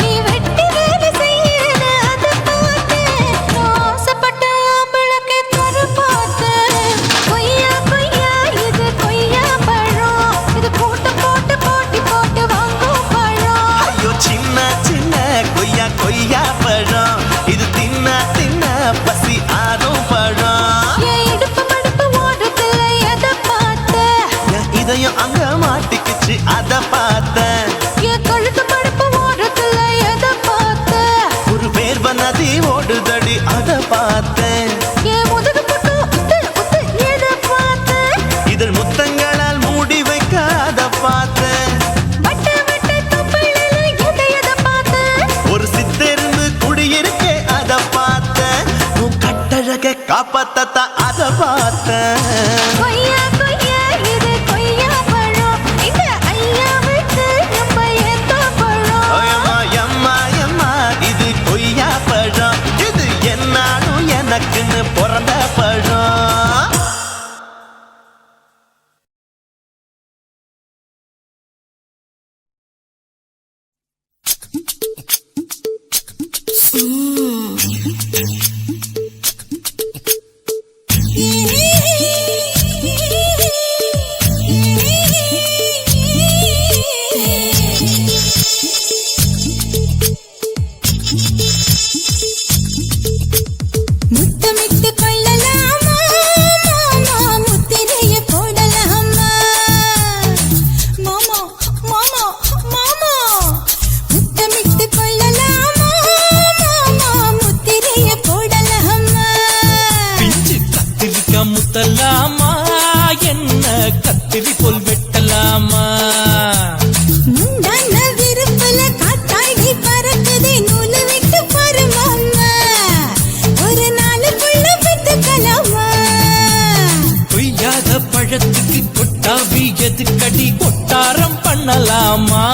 G: நீ வெட்டி வேலை செய்யறது அதை பார்த்தேன். நான் ஆசைப்பட்ட ஆம்பளுக்கு தர பார்த்தேன். கொய்யா கொய்யா இது கொய்யா பழம், இது போட்டு போட்டு போட்டி போட்டு வாங்கும் பழம்.
A: ஐயோ சின்ன சின்ன கொய்யா கொய்யா பழம், இது தின்ன தின்ன பசி ஆறும் பழம்.
G: என் இடுப்பு மடுப்பு ஓரத்துல எதை பார்த்தேன்?
A: என் இதயம் அங்க மாட்டிக்கிச்சு அத பார்த்தேன்.
G: என் கழுத்து மடுப்பு ஓரத்துல எதை பார்த்தேன்?
A: ஒரு வேர்வ நதி ஓடுதடி அத பார்த்தேன்.
G: என் முதுகு பக்கம் உத்து உத்து எதை பார்த்தேன்?
A: இதழ் முத்தங்களால் மூடி வைக்க அத பார்த்தேன்.
G: வட்ட வட்ட தொப்பையில எதை பார்த்தேன்?
A: ஒரு சித்தெரும்பு குடியிருக்கே அத பார்த்தேன். உன் கட்டழக காப்பாத்தத்தான் அத பார்த்தேன்.
G: கொய்யா கொய்யா இது கொய்யா பழம், இந்த ஐயாவுக்கு ரொம்ப ஏத்த பழம்.
A: அம்மா எம்மா எம்மா இது கொய்யா பழம், இது என்னாலும் எனக்குன்னு பிறந்த பழம்.
G: முத்தமிட்டு கொள்ளலாமா மாமா, முத்திரைய போடலாமா மாமா மாமா மாமா. முத்தமிட்டு கொள்ளலாமா மாமா, முத்திரைய போடலாமா.
D: பிஞ்சு கத்திரிக்கா முத்தலாமா, என்ன கத்திரி போல் வெட்டலாமா.
G: முந்தான விருப்பல காத்தாடி பறக்குதே, நூலு விட்டு பாரு மாமா, ஒரு நாளுக்குள்ள வித்துக்கலாமா.
D: கொய்யாத பழத்துக்கு கொட்டாவி எதுக்கடி கொட்டாரம் பண்ணலாமா,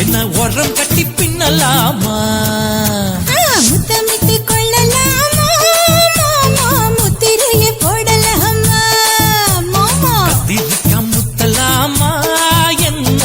D: என்ன உரம் கட்டி பின்னலாமா.
G: முத்தமிட்டு கொள்ளலாமா மாமா, முத்திரைய போடலாமா மாமா.
D: கத்திரிக்கா முத்தலாமா, என்ன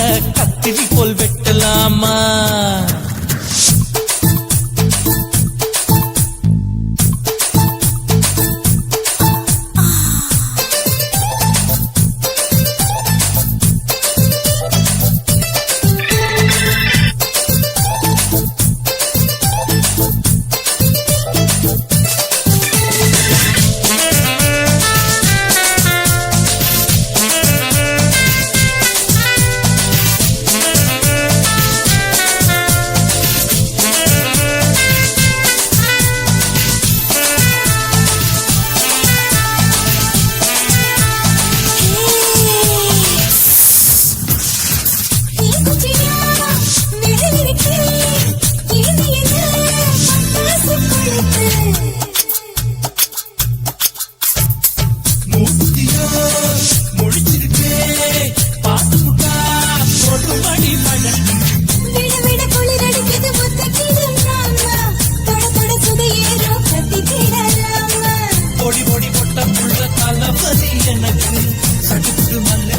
E: எனக்கு சடுக்கு மல்ல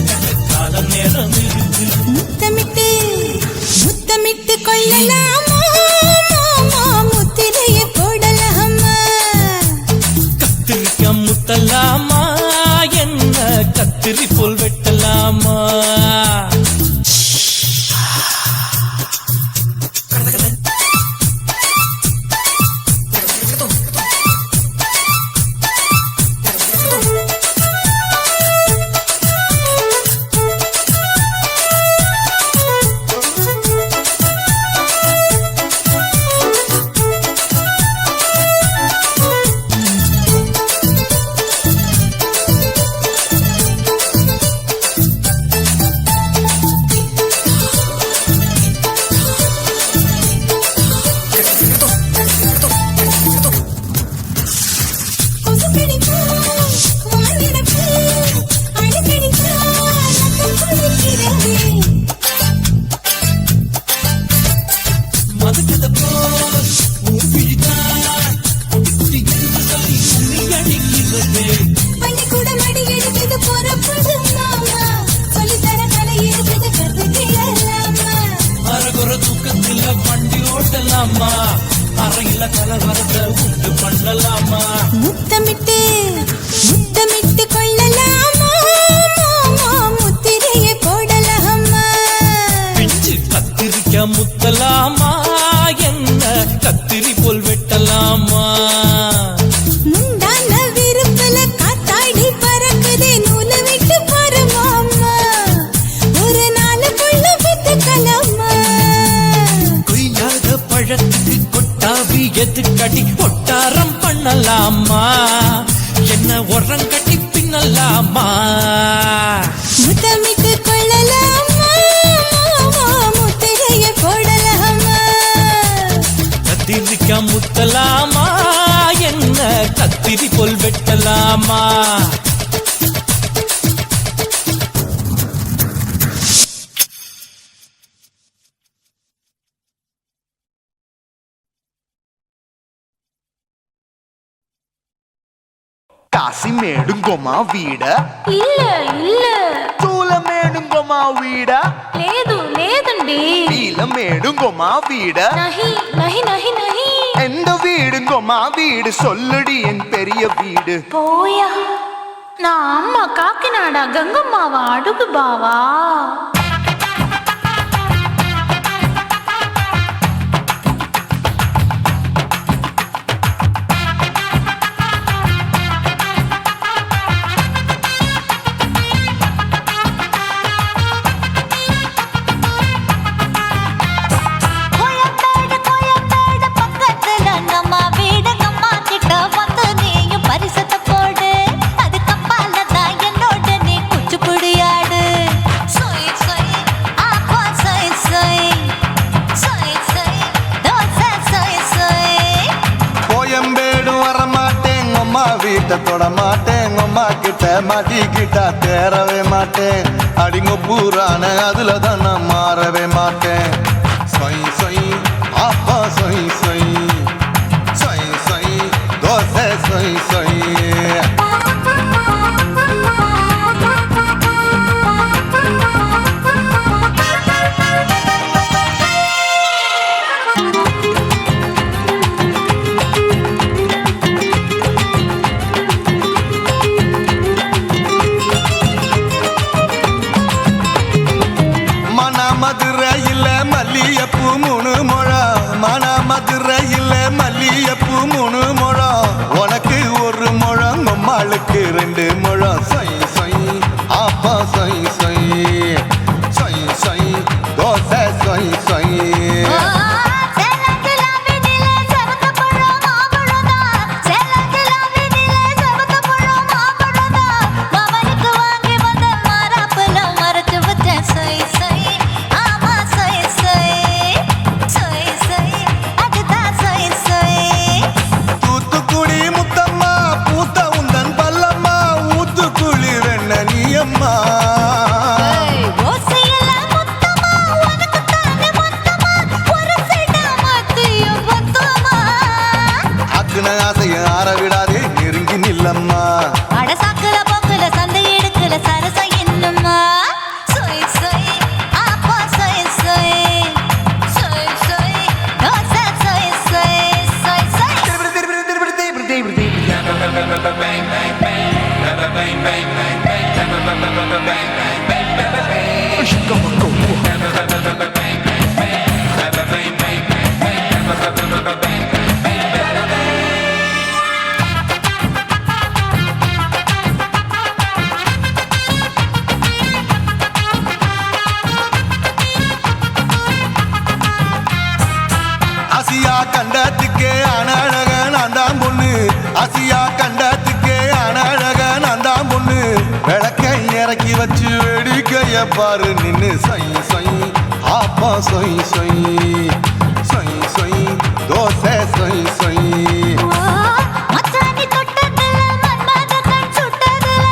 E: கால நேரம் இருக்கு
G: முத்தமிட்டு முத்தமிட்டு கொள்ளலாமா முத்திரையை போடலாமா
E: கத்திரிக்க முத்தலாமா என்ன கத்திரி போல் வெட்டலாமா அறையில கலவரத்தை உண்டு பண்ணலாமா
G: முத்தமிட்டு முத்தமிட்டு கொள்ளலாமா முத்திரையை போடலாமா
E: பிஞ்சு கத்திரிக்க முத்தலாமா என்ன கத்திரி போல் வெட்டலாமா
G: முந்தான விருப்பல காத்தாடி பறக்குதே நூலை விட்டு பரமாமா ஒரு நாளுக்குள்ள வித்துக்கலாமா
E: கொய்யாத பழத்துக்கு கொட்டாவி எதுக்கடி ஒட்டாரம் பண்ணலாமா என்ன உரம் கட்டி பின்னலாமா
G: முத்தமிட்டு கொள்ளலாமா முத்திரையை போடலாமா
E: கத்திரிக்க முத்தலாமா என்ன கத்திரி போல் வெட்டலாமா
H: కాసిమేడుంగోమా వీడ
B: இல்ல இல்ல
H: తూలమేడుంగోమా వీడ
B: లేదు లేదండి
H: నీలమేడుంగోమా వీడ
B: நஹி நஹி நஹி நஹி
H: எந்த வீடுங்கோமா வீடு சொல்லுடி என் பெரிய வீடு
B: போயா நான் அம்மா காக்கிநாடா கங்கம்மாவா அடுகு பாவா
H: வீட்டை தொட மாட்டேன் அம்மா கிட்ட மாட்டிக்கிட்டா தேரவே மாட்டேன் அடிங்க பூரான அதுல தான் நான் மாறவே மாட்டேன் சொய் சொய் அப்பா சொய் சொய் சொய் சொய் தோசை சொய் சொய் மதுரையில் மல்லியப்பூ 3 முழம் மன மதுரையில் மல்லியப்பூ 3 முழம் உனக்கு 1 ஆசியா கண்டத்துக்கே அனழக நான் தான் பொண்ணு ஆசியா கண்டத்துக்கே அனழக நான் தான் பொண்ணு விளக்கை இறக்கி வச்சு வேடிக்கைய பாரு நின்னு சொய் சொய் ஆப்பா சொய் சொய் சொய் சொய் தோசை சொய் சொய்
G: மச்சானி தொட்டதுல மன்மத கண் சுட்டதுல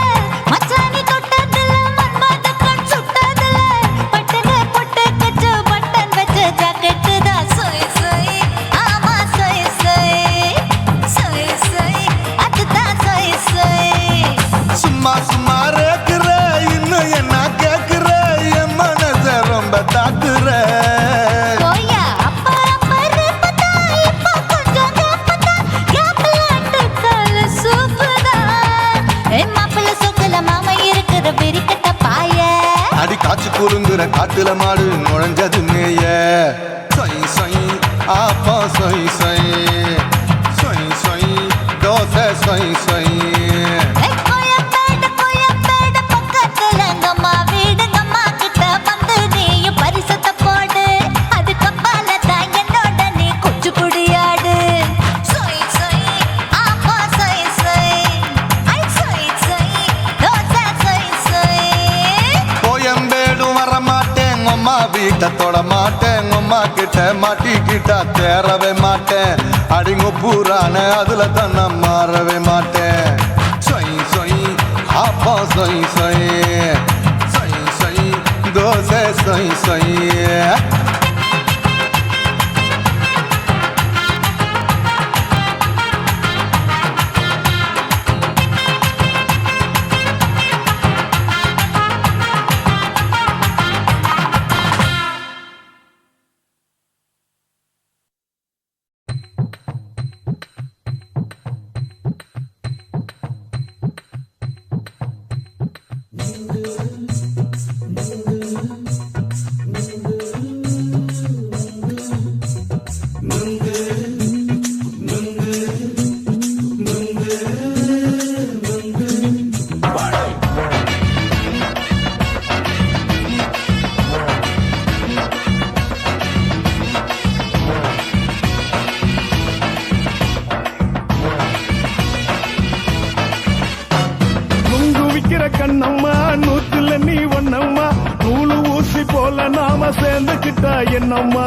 G: மச்சானி தொட்டதுல மன்மத கண் சுட்டதுல பட்டன பொட்ட கச்சு பட்டன் வச்ச ஜாக்கெட் தான் சொய் சொய் ஆமா சொய் சொய் சொய் சொய் அதுதான் சொய் சொய்
H: சும்மா சும்மா ரேக்குற இன்னும் என்ன கேக்குற என் மனச ரொம்ப தாக்குற
G: போயா அப்பா பரப்பதா இப்ப கொஞ்சம் கேப்பதா கேப்பலாட்டு கால சூப்பரா மாப்பிள்ள சொக்கல மாமா இருக்கிற பெரிக்கட்ட பாய
H: அடி காய்ச்சி குறுங்குற காட்டுல மாடு நுழைஞ்சது மேய சொய் சொய் ஆப்பா சொய் சொய் சொய் சொய் தோசை சொய் சொய்
G: கோயம்பேடு பக்கத்துல எங்கம்மா வீடு அம்மா கிட்ட வந்து நீயும் பரிசத்தை போடு அது கப்பால தான் என்னோட நீ குச்சி குடியாடு சொய் சொய் ஆப்பா சொய் சொய் ஐ சொய் சொய் தோசை சொய் சொய்
H: கோயம்பேடு வர மாட்டேன் அம்மா வீட்டை தொட மாட்டேன் அம்மா கிட்ட மாட்டிக்கிட்டா தேரவே மாட்டேன் அடிங்க பூரான அதுல தான் நான் மாறவே மாட்டேன் சொய் சொய் ஆப்பா சொய் சொய் சொய் சொய் தோசை சொய் சொய்
I: கண்ணம்மா நூத்துல நீ ஒண்ணம்மா நூலு ஊசி போல நாம சேர்ந்துக்கிட்டா என்னம்மா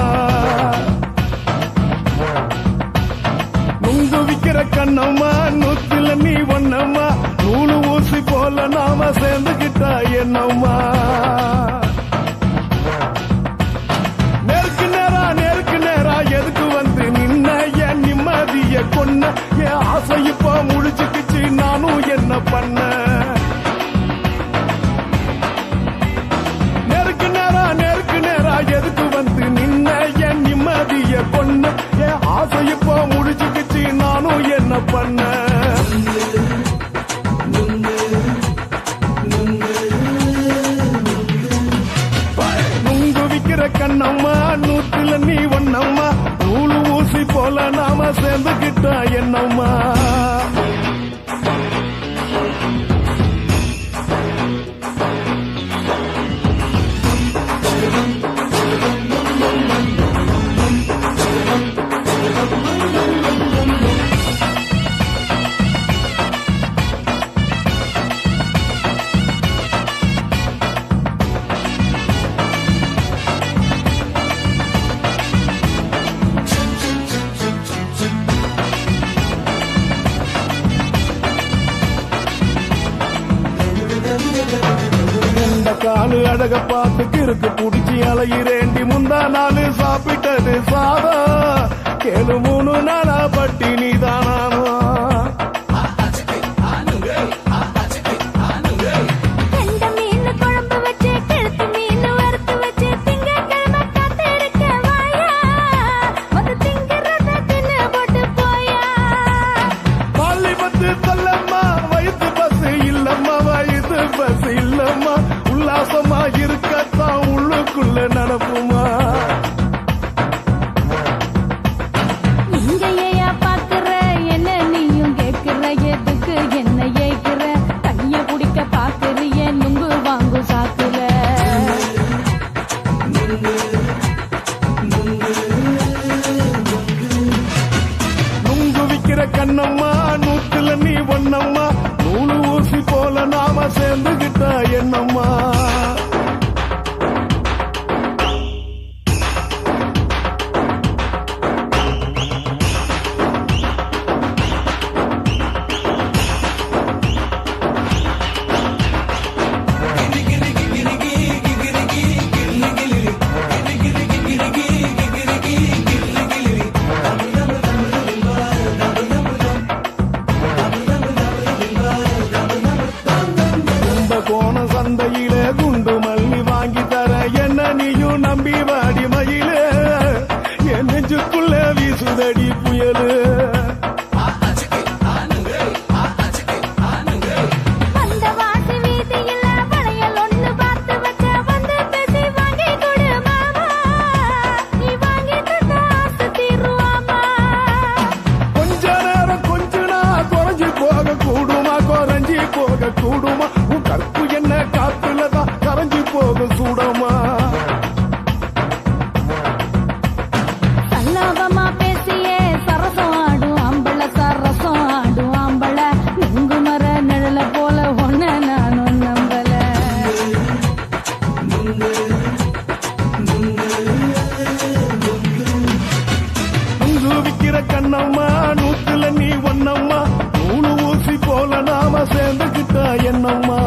I: நுங்கு விக்கிற கண்ணம்மா நூத்துல நீ ஒண்ணம்மா நூலு ஊசி போல நாம சேர்ந்துக்கிட்டா என்னம்மா நேருக்கு நேரா எதுக்கு வந்து நின்ன என் நிம்மதிய கொன்ன என் ஆசை இப்போ முடிச்சுக்கிச்சு நானும் என்ன பண்ண நேருக்கு நேரா எதுக்கு வந்து நின்ன என் நிம்மதிய கொன்ன என் ஆசை இப்போ முடிச்சுக்கிச்சு நானும் என்ன பண்ண நுங்கு விக்கிற கண்ணம்மா நூத்துல நீ ஒண்ணம்மா நூலு ஊசி போல நாம சேர்ந்துக்கிட்டா என்னம்மா காலு அழக பார்த்து கிறுக்கு புடிச்சி அலையிறேண்டி முந்தா நாலு சாப்பிட்டது சாதம் கேளு 3 நாளா பட்டினி தானானோ வயசு இல்லம்மா உல்லாசமா இருக்கத்தான் சேர்ந்துக்கிட்டா என்னம்மா கோண சந்தையில குண்டு மல்லி வாங்கி தர என்ன நீயும் நம்பி வாடி மயிலே என் நெஞ்சுக்குள்ள வீசுதடி புயலு கொஞ்ச நேரம் கொஞ்ச நாள் குறைஞ்சி போக கூடுமா குறைஞ்சி போக கூடுமா உன் கற்பு என்ன காத்துலதான் கரைஞ்சி போக சூடமா
F: சல்லாபமா பேசியே சரசம் ஆடும் அம்பள சரசம் ஆடும் அம்பள நுங்குமர நிழல போல ஒன்ன நானும் நம்பல
I: நுங்கு விக்கிற கண்ணம்மா நூத்துல நீ ஒன்னம்மா நூலு ஊசி போல நாம சேர்ந்துக்கிட்டா என்னம்மா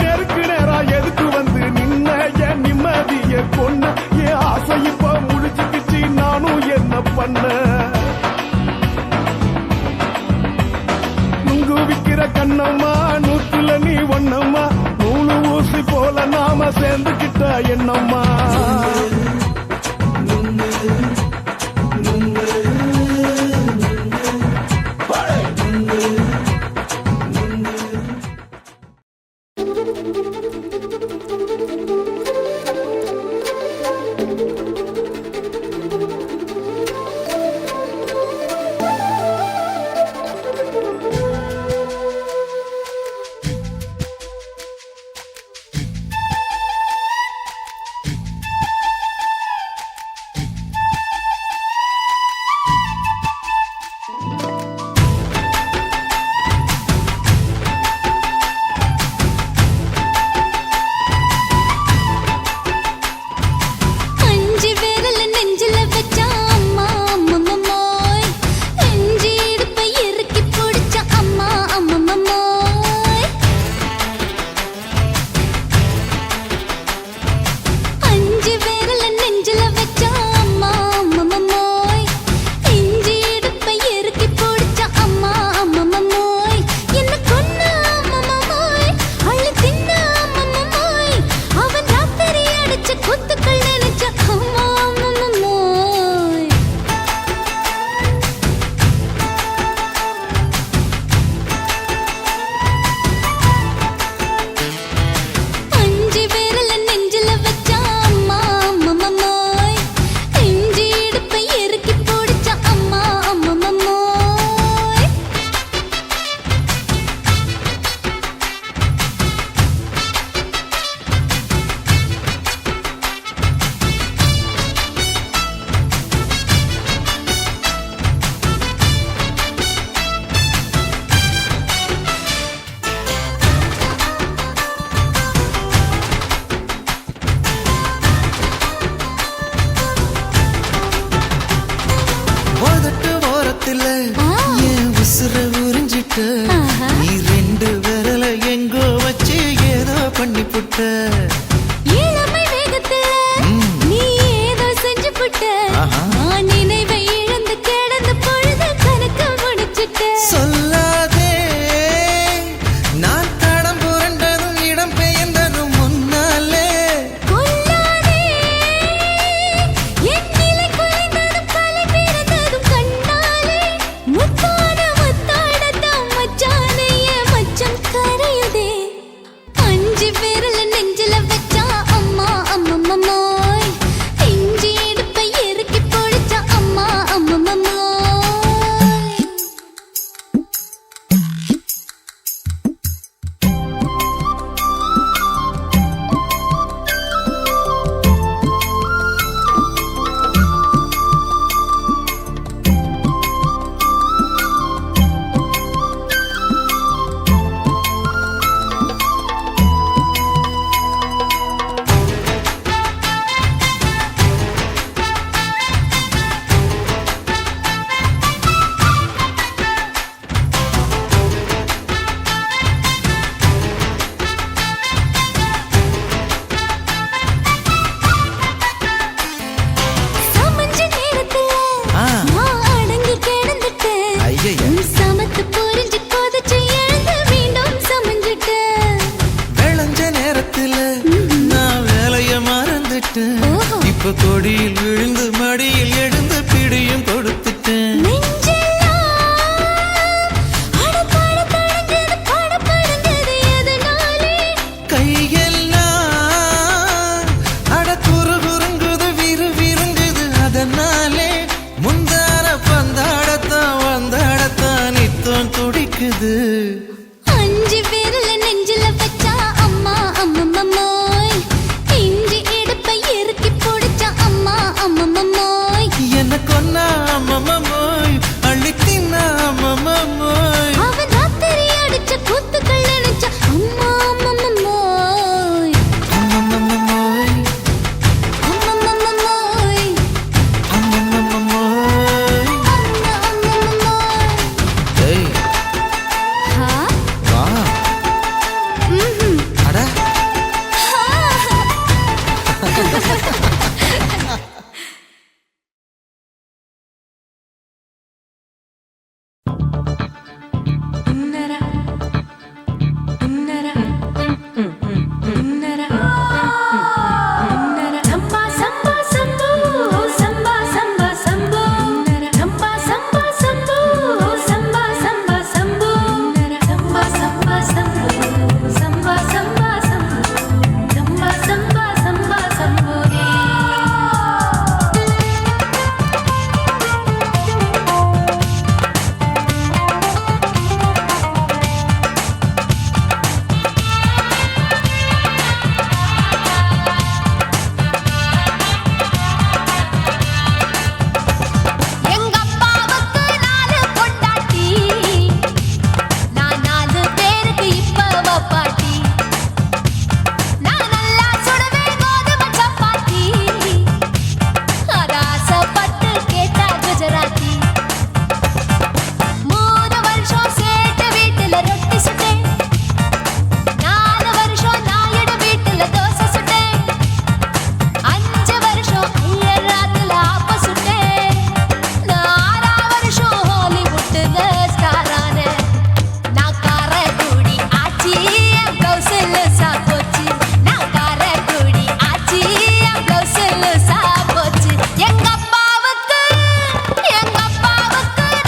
I: நெருக்கு நேரா எதுக்கு வந்து நின்ன என் நிம்மதிய கொன்ன என் ஆசை இப்ப முடிச்சுக்கிச்சு நானும் என்ன பண்ண நுங்கு விக்கிற கண்ணம்மா நூத்துல நீ ஒன்னம்மா நூலு ஊசி போல நாம சேர்ந்துக்கிட்டா என்னம்மா
E: நீ ரெண்டு விரல எங்கோ வச்சு ஏதோ பண்ணி புட்ட
G: இளமை வேகத்துல நீ ஏதோ செஞ்சு புட்ட நான் நினைவை இழந்து கிடந்த பொழுது கணக்க முடிச்சிட்ட
E: சொல்லாதே நான் தடம் புரண்டதும் இடம் பெயர்ந்ததும் முன்னாலே
G: கொல்லாதே என் நிலை குலைந்ததும் கலை பிறந்ததும் கண்ணாலே முத்தான முத்தாடத்தான் மச்சானைய
E: இப்ப கொடியில் விழுந்து மடியில் எழுந்து பிடியும் கொடுத்துட்டேன். கையெல்லாம் அட குறுகுறுங்குது விறுவிறுங்குது அதனாலே முந்தார பந்தாடத்தான் வந்தாடத்தான் நித்தம் துடிக்குது.
G: அஞ்சு பேர்ல நெஞ்சில வச்சா அம்மா அம்மம்மோய் இஞ்சி இடுப்பை இறுக்கி பிடிச்சா அம்மா அம்மம்மோய்
E: என்ன கொன்னா அம்மம்மோய் அள்ளி தின்னா அம்மம்மோய்
G: அவன் ராத்திரி அடிச்ச கூத்துக்கள் நினைச்ச அம்மா அம்மம்மோய்
E: அம்மம்மோய்
G: அம்மம்மோய்
E: அம்மம்மோய்.
G: அம்மம்மோய்.
E: ஏய்
G: ஹா
E: வா அட
B: சம்பா சம்பா சம்போ சம்பா சம்பா சம்போ சம்பா சம்பா சம்போ சம்பா சம்பா சம்போ சம்பா சம்பா சம்போ சம்பா சம்பா சம்போ சம்பா சம்பா சம்பா சம்போ
G: எங்க அப்பாவுக்கு 4 பொண்டாட்டி நான் 4 பேருக்கு இப்ப பாட்டி நான் நல்லா சுடுவேன் கோதுமை சப்பாத்தி அத ஆசைப்பட்டு கேட்டா குஜராத்தி 3 வருஷம் சேட்டு வீட்டுல ரொட்டி சுட்டேன் 4 வருஷம் நாயுடு வீட்டுல தோசை சுட்டேன் 5 வருஷம் ஐயராத்துல ஆப்ப சுட்டேன் நான் 6 வருஷம் ஹாலிவுட்ல ஸ்டாரான நான் காரக்குடி ஆச்சி என் பிளவுஸ்ல சாப்போச்சு நான் காரக்குடி ஆச்சி என் பிளவுஸ்ல சாப்போச்சு எங்க அப்பாவுக்கு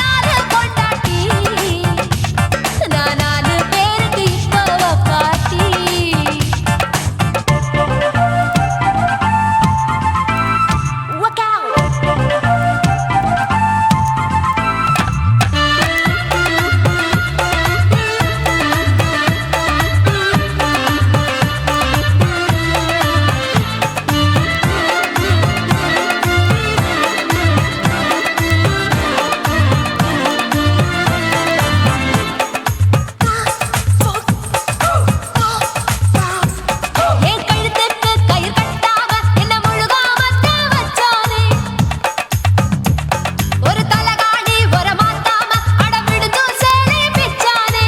G: 4 பொண்டாட்டி நான் 4 பேருக்கு இப்ப பாட்டி Look out! என் கழுத்துக்கு கயிறு கட்டாம என்ன முழுகாம வச்சானே ஒரு தலகாணி ஒரு மாத்தாம அடவிடுது சேலை பிச்சானே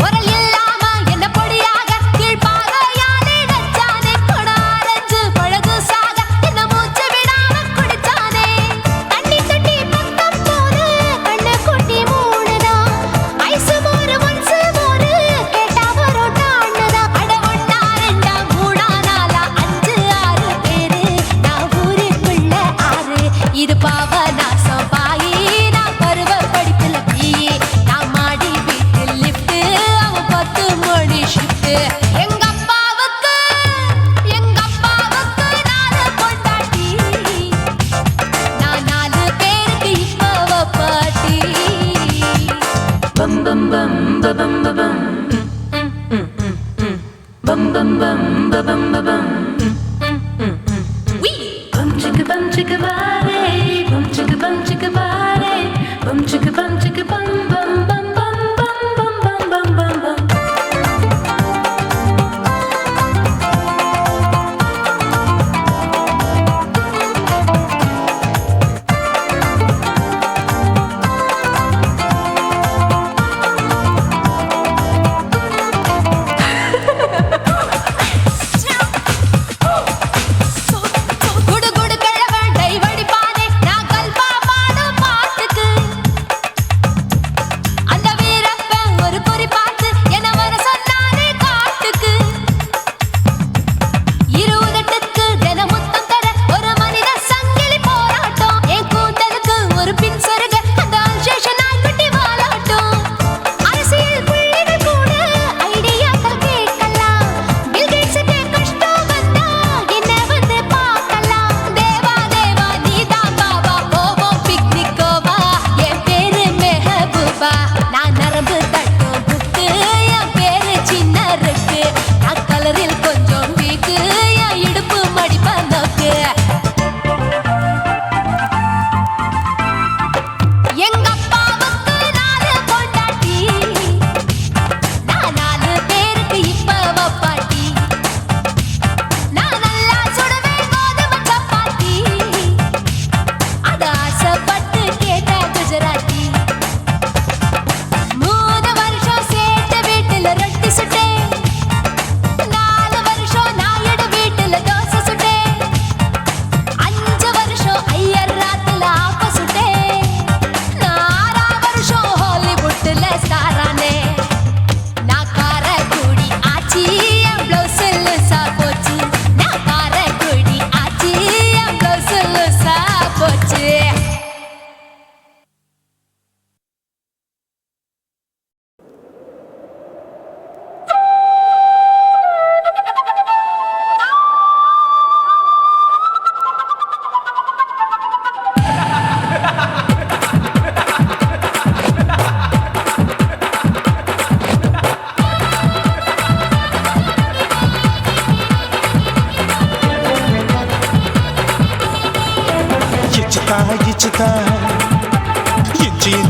G: உரல் இல்லாம என்ன பொடியாக கீழ்பாகையாலே நச்சானே கொடாரஞ்சு பழகு சாக என்ன மூச்சு விடாம குடிச்சானே தண்ணி தொட்டி பக்கம் போது கண்ணு குட்டி மூடுதா ஐசு மோரு ஒன்சு மோரு கேட்டா பரோட்டான்னதா அட 1 2 3 4 5 6 பேரு நான் ஊருக்குள்ள 6 இது பாவநாசம் பாயி நான் பருவ படிப்புல பிஏ நான் மாடி வீட்டில் லிஃப்ட் அவன் 10 மணி ஷிஃப்ட் எங்க அப்பாவுக்கு 4 பொண்டாட்டி நான் 4 பேருக்கு இப்ப பாட்டி பம் பம் பம் பம் பம் bum bum bum bum bum bum wee bum chicka body bum chicka body bum chicka bum bum bum bum bum bum bum bum bum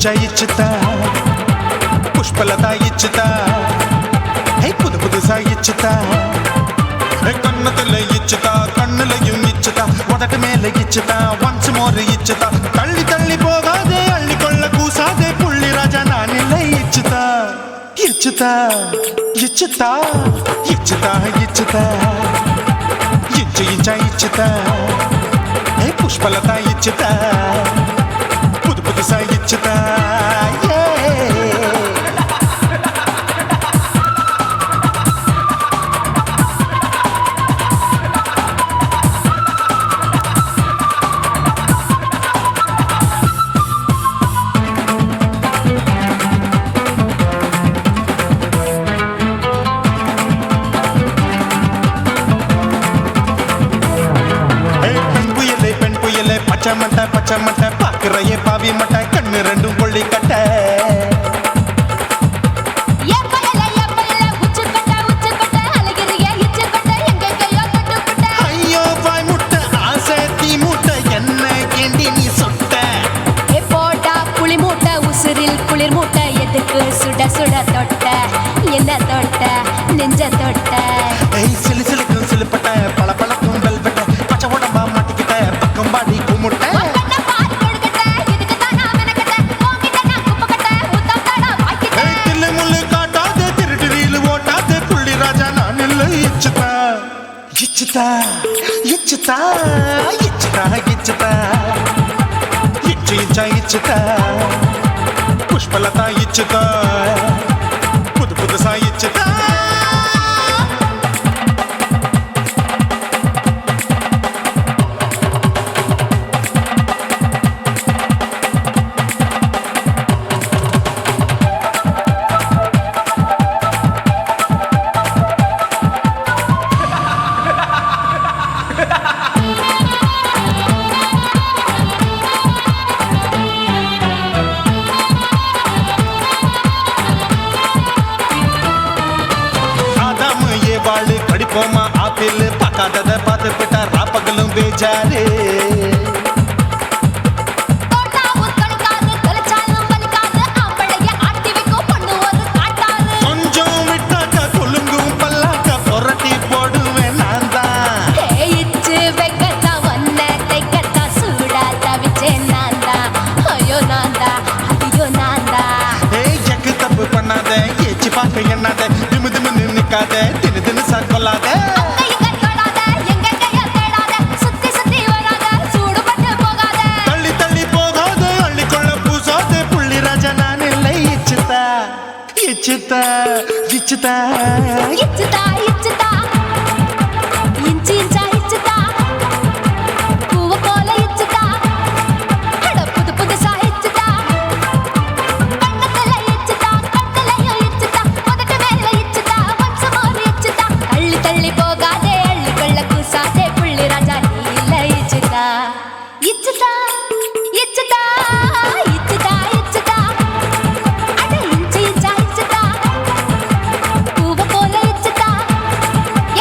H: இச்சா இச்சுதா புஷ்பலதா இச்சுதா புது புதுசா இச்சுதா கண்ணத்துல இச்சுதா கண்ணுலையும் இச்சுதா உதட்டு மேல இச்சுதா ஒன்ஸ் மோர் இச்சுதா தள்ளி தள்ளி போகாதே அள்ளி கொள்ள கூசாதே புள்ளி ராஜா நான் இல்லை இச்சுதா இச்சுதா இச்சுதா இச்சுதா இச்சுதா இச்சு இச்சா இச்சுதா புஷ்பலதா இச்சுதா புது புதுசா இச்சுதா பச்சை மட்டை பாக்குறையே பாவி மட்டை கண்ணு ரெண்டும் கொள்ளி கட்ட ஐயோ வாய் முட்டை ஆசை தீ முட்டை என்ன கேண்டி நீ சொட்ட
G: போட்டா புளி மூட்டை உசுரில் குளிர் மூட்டை எதுக்கு சுட சுட தொட்ட என்ன தொட்ட நெஞ்ச தொட்ட
H: சிலு சிலுக்கும் சிலுப்பட்ட பல பழக்கும் வெல்வெட்ட பச்சை உடம்பா மாட்டிக்கிட்ட பக்கம் பாடி குமுட்ட இச்சுதா இச்சுதா இச்சுதா இச்சுதா இச்சு இச்சா இச்சுதா புஷ்பலதா இச்சுதா புது புதுசா இச்சுதா படிப்போமா ஆப்பிள் பார்க்காதத பார்த்து விட்டா ராப்பகலும் பேச்சாரு கொஞ்சம் விட்டாக்க கொலுங்கும் பல்லாக்க புரட்டி போடுவேன் நான் தான்
G: சூடா தவிச்சேன் நான் தான் ஐயோ நான் தான் ஐயோ நான் தான்
H: எக்கு தப்பு பண்ணாத ஏச்சு பார்க்க எண்ணாத திமு திமு நிக்காத தினு தினு கொல்லாத தள்ளி தள்ளி போகாத அள்ளி கொள்ள பூசாத புள்ளி ராஜா நான் இல்லை இச்சுதா இச்சுதா இச்சுதா
G: இச்சுதா இச்சுதா இஞ்சி இஞ்சா இச்சுதா பூவ போல இச்சுதா புது புதுசா இச்சுதா கண்ணத்துல இச்சுதா கண்ணலையும் இச்சுதா உதட்டு மேல இச்சுதா ஒன்ஸ் மோர் இச்சுதா தள்ளி தள்ளி போகாதே அள்ளி கொள்ள கூசாதே புள்ளி ராஜா நீ இல்ல இச்சுதா இச்சுதா இச்சுதா இச்சுதா இச்சுதா அட இஞ்சி இஞ்சா இச்சுதா பூவ போல இச்சுதா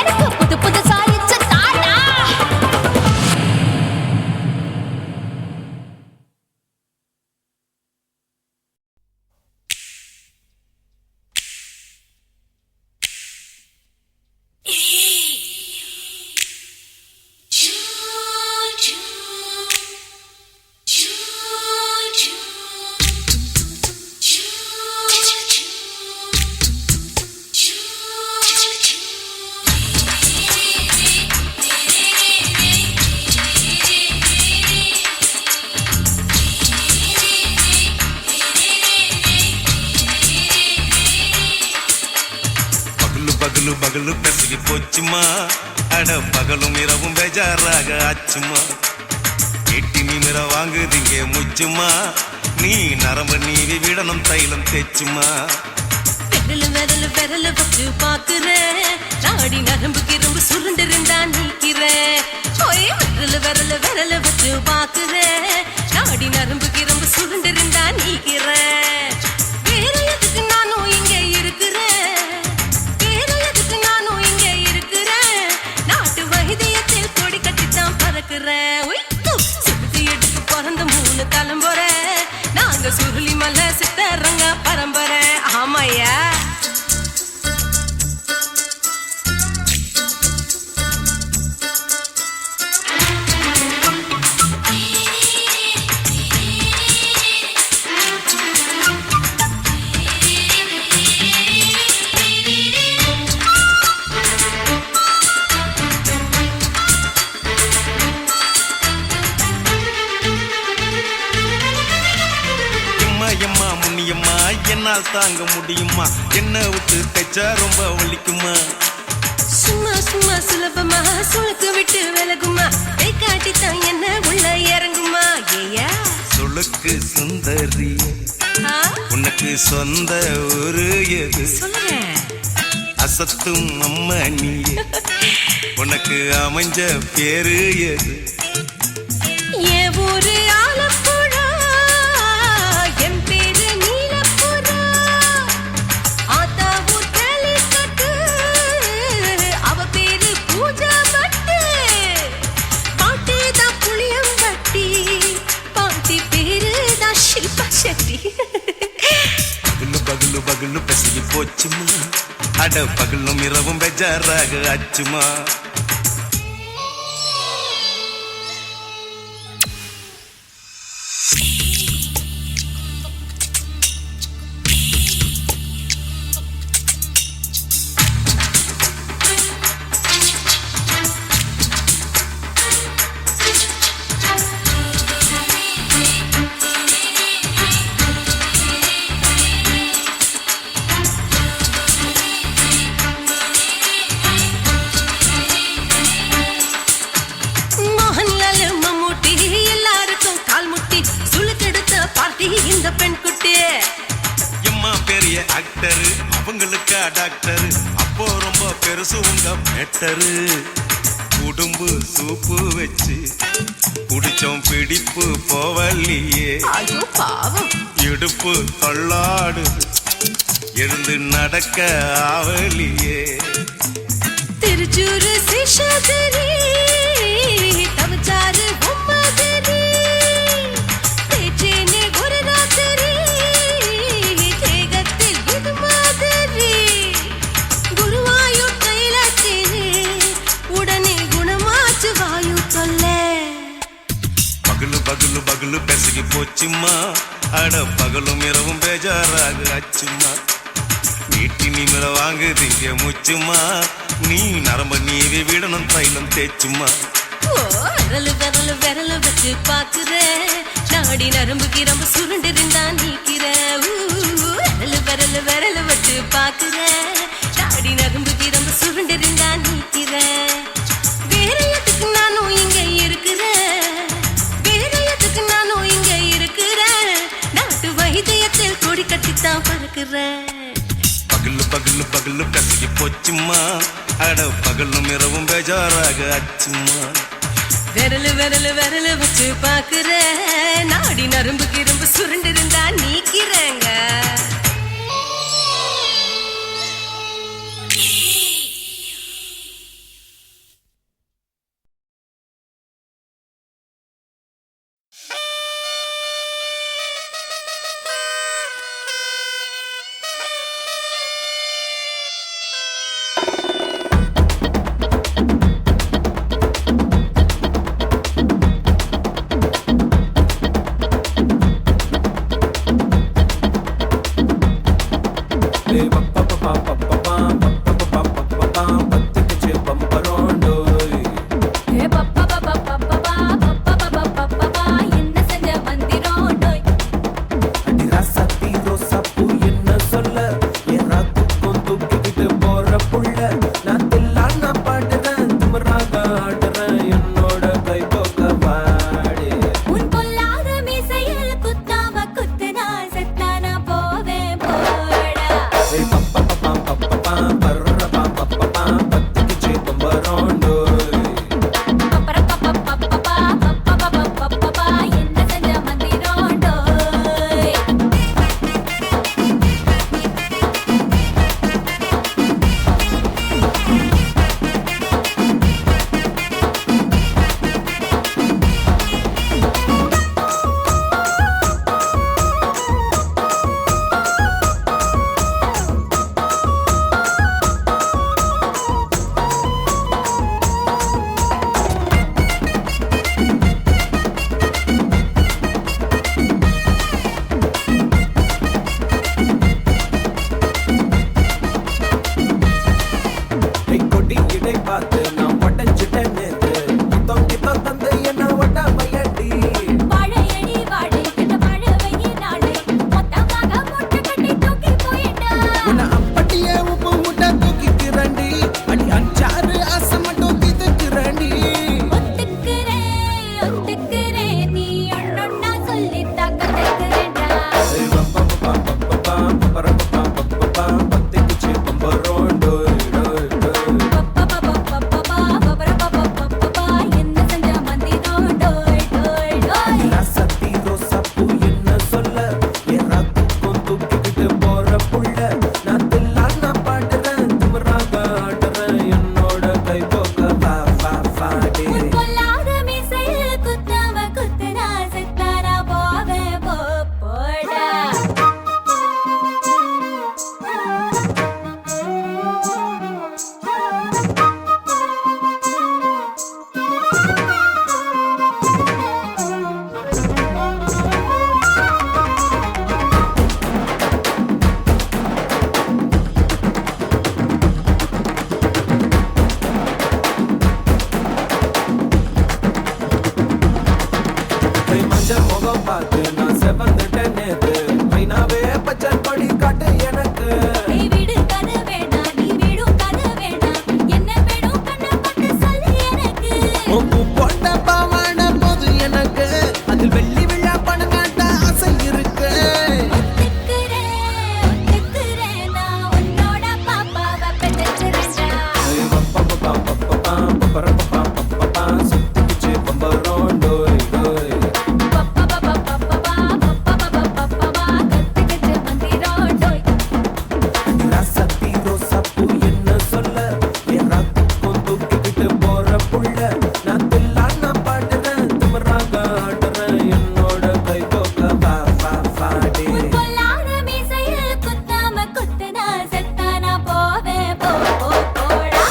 G: எனக்கு புது புதுசா இச்சுதாடா
A: பகலு பகலு பெசகி போச்சுமா அட பகலும் இரவும் பேஜாராக ஆச்சுமா எட்டி நிமிர வாங்குதிங்க முச்சுமா நீ நரம்பு நீவி விடணும் தைலம் தேச்சுமா
B: விரல் விரல் வச்சு பாக்குறேன் நாடி நரம்பு கிரம்பு சுருண்டு இருந்தா நீக்கிறேன் விரல் வச்சு பாக்குறேன் நாடி நரம்பு கிரம்பு சுருண்டு இருந்தா நீக்கிறேன் வேற எதுக்கு நானும் இங்க இருக்கிறேன் வேற எதுக்கு நானும் இங்க இருக்கிறேன் நாட்டு வைத்தியத்தில் கொடி கட்டித்தான் பறக்கிறேன் சுத்தி எடுத்து பிறந்த 3 தலைமுறை நாங்க சுருளி மல்ல
A: என்னால் தாங்க முடியுமா? என்ன விட்டு தைச்சா ரொம்ப வலிக்குமா?
G: சும்மா சும்மா சுலபமா சுளுக்கு விட்டு விலகுமா? கை காட்டித்தான் என்ன உள்ள இறங்குமா? ஏயா
A: சுளுக்கு சுந்தரி உனக்கு சொந்த ஊரு எது?
G: சொல்றேன்
A: அசத்தும் அம்மா நீ உனக்கு அமைஞ்ச பேரு எது?
G: என் ஊரு ஆலப்புழா, என் பேரு நீலப்புறா. ஆத்தா ஊர் கேலிக்கட்டு, அவ பேரு பூஜா பட்டு. பாட்டி தான் புளியம்பட்டி, பாட்டி பேரு தான் ஷில்பா செட்டி.
A: பகலு பகலு பகலு பசிக்கு போச்சுமா, அட பகலும் இரவும் பெஜாராக ஆச்சுமா.
G: மோகன்லால் மம்மூட்டி எல்லாருக்கும் கால் முட்டி சுளுக்கெடுத்த பார்ட்டி இந்த பெண் குட்டி.
A: எம்மா பெரிய ஆக்டரு, அவங்களுக்கா டாக்டரு, அப்போ ரொம்ப பெருசு உங்க மேட்டரு. குடும்பு சூப்பு வச்சு குடிச்சோம் பிடிப்பு போவல்லையே.
G: ஐயோ பாவம்
A: இடுப்பு தள்ளாடு எழுந்து நடக்க ஆவலியே.
G: திருச்சூரு சிஷாதிரி தவச்சாரு பொம்மதிரி. தேச்சேனே ஒரு ராத்திரி தேகத்தில் இது மாதிரி. குருவாயூர் கைலாச்சேனே உடனே குணமாச்சு வாயு தொல்லை.
A: பகலு பகலு பகலு பெசகி போச்சுமா, அட பகலும் இரவும் பேஜாராக ஆச்சுமா. வீட்டி நீங்கள வாங்குதீங்க முச்சுமா, நீ நரம்ப நீவி விடணும் தைலம் தேச்சுமா.
G: ஓ விரலு விரலு விரலு வச்சு பாக்குறேன், நாடி நரம்பு கிரம்பு சுருண்டிருந்தா நீக்கிறேன். விரலு விரலு விரலு வச்சு பாக்குறேன், நாடி நரம்பு கிரம்பு சுருண்டிருந்தா நீக்கிறேன். வேற எதுக்கு நானும் இங்க இருக்கிறேன், வேற எதுக்கு நானும் இங்க இருக்கிறேன். நாட்டு வைத்தியத்தில் கொடி கட்டித்தான் பறக்கிறேன்.
A: பகலு பகலு பகலு பெசகி போச்சுமா, அட பகலும் இரவும் பேஜாராக ஆச்சுமா.
G: விரலு விரலு விரலு வச்சு பாக்குறேன், நாடி நரம்பு கிரம்பு சுருண்டிருந்தா நீக்கிறேங்க. பப்பா
E: புள்ள நான் தில்லான பாடுறேன் திமிராக ஆடுறேன் என்னோட கை போக்க வா வா வாடி
B: பொல்லாத மீசையில் குத்தாம குத்துனா செத்தானா போவே போடா
E: கை மஞ்சள் முகம் பார்த்து நான் செவந்துட்டேன் நேத்து மைனாவே பச்சை கொடி காட்டு எனக்கு
B: நீ விடு கதை வேணாம் நீ விடும் கதை வேணாம் என்ன வேணும் கண்ணை பட்டு சொல்லு எனக்கு
E: உப்பு போட்ட பாவாடை போது எனக்கு அதில் வெள்ளி விழா பணம் காட்ட ஆசை இருக்கு
B: ஒத்துக்கிறேன் நான் உன்னோட பாப்பாவை பெற்றுக்கிறேன்டா
E: சுத்திச்சு பம்பரம் டோய் டோய்
B: கத்துக்கிட்டு மந்திரோடோய்
E: ராசத்தி ரோசாப்பூ என்ன சொல்ல என் ராத்துக்கும் தூக்கிக்கிட்டு போற புள்ள நான் தில்லான பாடுறேன் திமிராக ஆடுறேன் என்னோட கை போக்க வா வா வாடி
B: பொல்லாத மீசையில் குத்தாம குத்துனா செத்தானா போவே போடா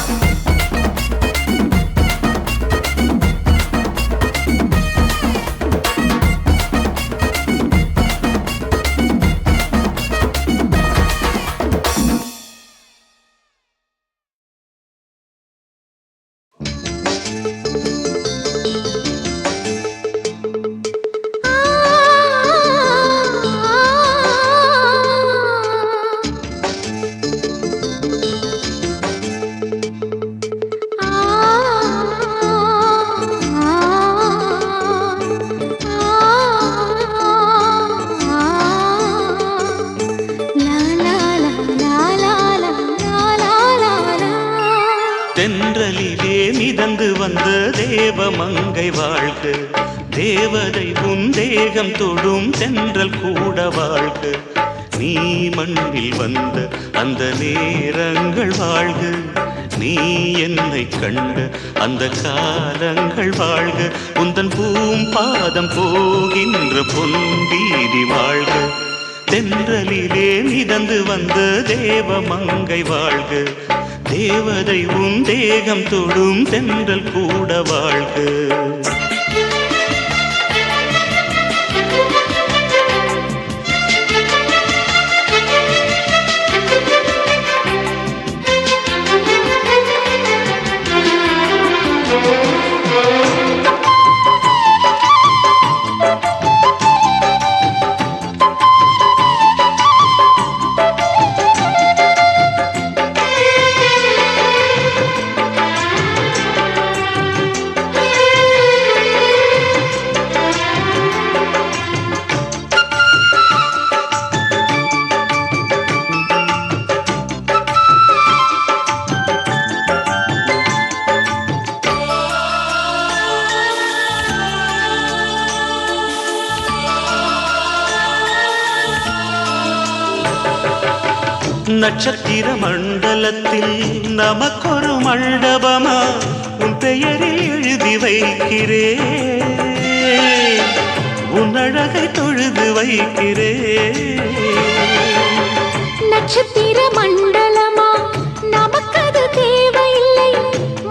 A: தென்றலிலே மிதந்து வந்த தேவமங்கை வாழ்க தேவதை உன் தேகம் தொடும் தென்றல் கூட வாழ்க நீ மண்ணில் வந்த அந்த நேரங்கள் வாழ்க நீ என்னை கண்ட அந்த காலங்கள் வாழ்க உந்தன் பூம்பாதம் போகின்ற பொன் வீதி வாழ்க தென்றலிலே மிதந்து வந்த தேவமங்கை வாழ்க தேவதை உன் தேகம் தொடும் தென்றல் கூட வாழ்க நட்சத்திர மண்டலத்தில் நமக்கொரு மண்டபமா உன் பெயரில் எழுதி வைக்கிறேன் உன் அழகை தொழுது வைக்கிறேன்
G: நட்சத்திர மண்டலமா நமக்கது தேவையில்லை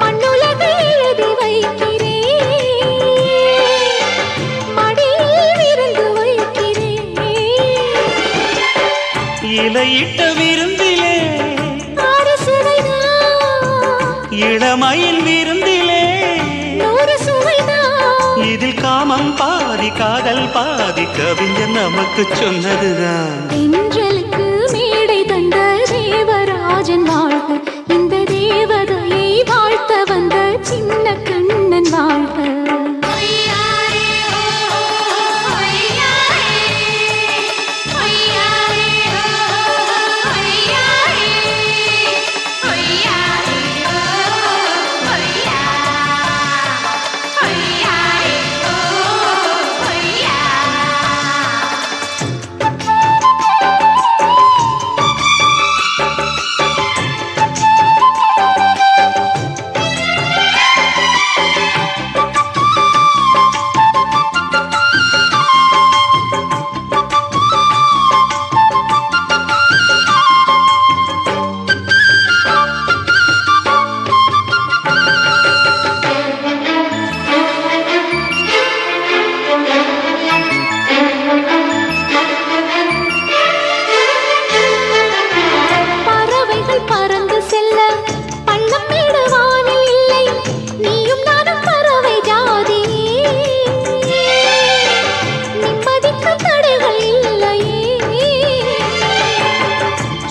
G: மண்ணுலகை எழுதி வைக்கிறேன் மடியில் விருந்து வைக்கிறேன்
A: இலையிட்ட விருந்திலே
G: ஆறு சுவைதான்
A: இளமையில் விருந்திலே
G: நூறு சுவைதான்
A: இதில் காமம் பாதி காதல் பாதி கவிஞர் நமக்கு சொன்னதுதான்
G: தென்றலுக்கு மேடை தந்த தேவராஜன் வாழ்க இந்த தேவதையை வாழ்த்த வந்த சின்ன கண்ணன் வாழ்க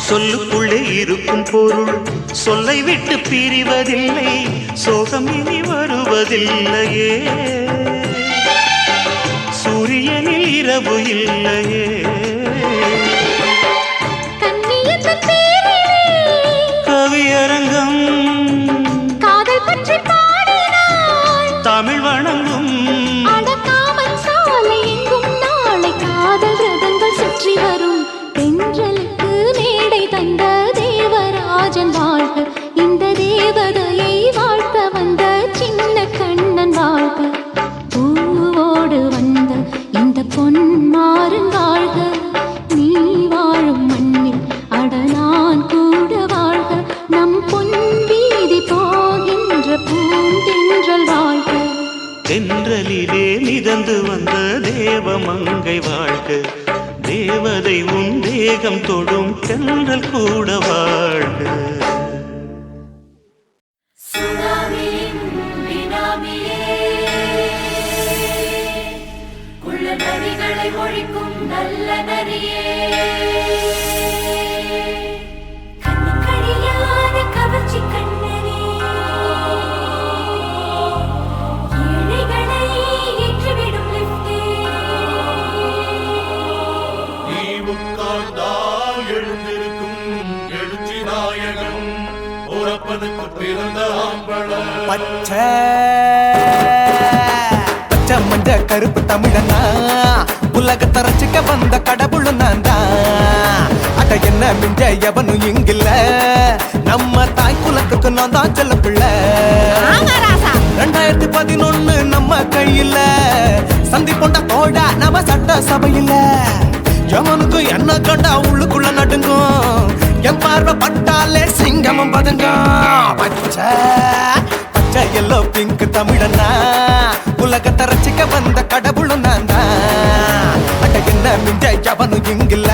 A: சொல்லுக்குள்ளே இருக்கும் பொருள் சொல்லை விட்டு பிரிவதில்லை, சோகம் இனி வருவதில்லையே, சூரியனில் இரவு இல்லையே. கவியரங்கம்
G: காதல் பற்றி பாடினாள்,
A: தமிழ் வணங்கும்
G: அடக்காமல் சாலை எங்கும் நாளை காதல் ரதங்கள் சுற்றி வரும். தென்றலுக்கு மேடை தந்த தேவராஜன் வாழ்க, இந்த தேவதையை வாழ்த்த வந்த சின்ன கண்ணன் வாழ்க. பூவோடு வந்த இந்த பொன்மாறன் வாழ்க, நீ வாழும் மண்ணில் அட நான் கூட வாழ்க. நம் பொன் வீதி போகின்ற பூந்தென்றல் வாழ்க.
A: தென்றலிலே மிதந்து வந்த தேவமங்கை வாழ்க, தேவதை உன் தேகம் தொடும் தென்றல் கூட வாழ்க.
B: சுனாமியின் பினாமியே, குள்ள நரிகளை ஒழிக்கும் நல்ல நரியே, கண்ணுக்கடியான கவர்ச்சி கண்ணனே, ஏழைகளை ஏற்றிவிடும் லிப்டே.
I: நீ உட்கார்ந்தால் எழுந்திருக்கும் எழுச்சி நாயகன், உறப்பதுக்கு பிறந்த ஆம்பள
E: பச்சை பச்சை மஞ்ச கருப்பு தமிழனா, உலகத்தை ரசிக்க வந்த கடவுள் நான் தான். அட என்ன மிஞ்ச எவனும் இங்கில்ல, நம்ம தாய் குலத்துக்கு நான் தான் செல்ல பிள்ளை. 2011 நம்ம கையில சந்தி கொண்ட தோடா நம்ம சட்ட சபையில. எவனுக்கு என்ன கண்டா உள்ளுக்குள்ள நடுங்கும், என் பார்வை பட்டாலே சிங்கமும் பதுங்கும். பச்சை பச்சை எல்லோ பிங்க் தமிழனா, உலகத்தை ரசிக்க வந்த கடவுளும் நான் தான். அட என்ன மிஞ்ச எவனும் இங்கில்ல,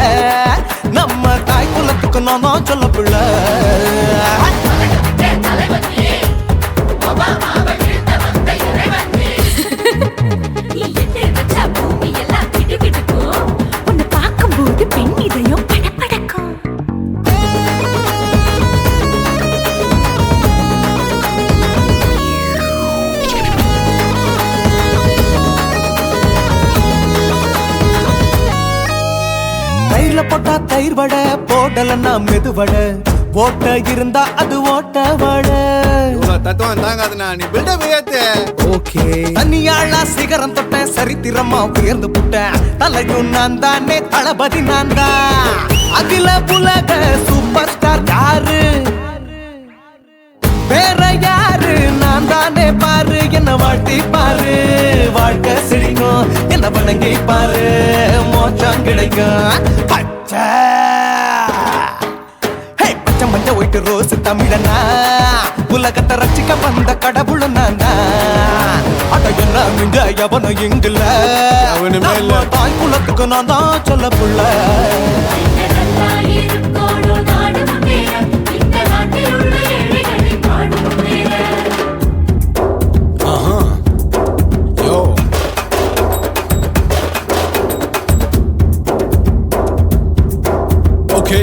E: நம்ம தாய் குலத்துக்கு நான் தான் சொல்ல பிள்ளை.
B: நீ எட்டு வச்ச பூமி எல்லாம் கிட்டு கிட்டுக்கும், உன்னை பார்க்கும்போது பெண் இதயம் படபடக்கும்.
E: தயிர்ல போட்டா தயிர் வடை, போடலன்னா மெது வடை, ஓட்ட இருந்தா அது ஓட்ட வடை.
H: தத்துவம் தாங்காதுண்ணா, நீ பில்டப் ஏத்து.
E: ஓகே தனியாளா சிகரம் தொட்டேன், சரித்திரமா உயர்ந்து புட்டேன், தலையும் நான் தானே, தளபதி நான் தான். அகில உலக சூப்பர் ஸ்டார் யாரு, வேற யாரு, நான் தானே பாரு. என்ன வாழ்த்தி பாரு, வாழ்க்கை சிரிக்கும், என்ன வணங்கி பாரு, மோட்சம் கிடைக்கும். பச்சை பச்சை மஞ்ச ஒயிட்டு ரோஸ் தமிழனா, உலகத்தை ரசிக்க வந்த கடவுள் நான் தான். அட என்ன மிஞ்ச எவனும் இங்கில்ல, நம்ம தாய் குலத்துக்கு நான் தான் சொல்ல புள்ள.
B: நல்லா இருக்கோடும் நாடு முன்னேற, இந்த நாட்டில் உள்ள ஏழைகளின் நாடு முன்னேற.
H: யோ okay.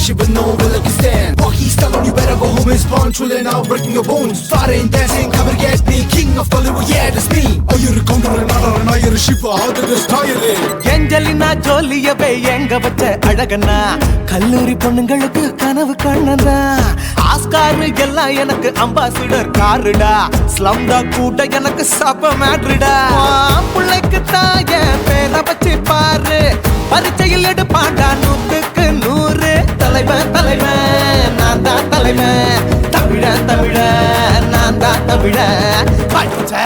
I: She but no will like you stand. Walkie style on you better go home and spawn. Chillin' out, breaking your bones. Fighting, dancing, cover gas me. King of Hollywood, yeah, that's me. Oh, you're a conqueror, not you're a shipper. How did this tie it in?
E: Angelina ஜோலியவே எங்க வச்ச அழகனா, கல்லூரி பொண்ணுங்களுக்கு கனவு கண்ணதா. Oscar எல்லாம் எனக்கு ambassador காருடா, ஸ்லம்டா கூட எனக்கு சப்ப மேட்ருடா. பிள்ளைக்கு தாய பேரை வச்சு பாரு, பரீட்சையில் எடுப்பாண்டா 100க்கு 100. தலைவன் தலைவன் நான் தான் தலைவன், தமிழன் தமிழன் நான் தான் தமிழன். பச்சை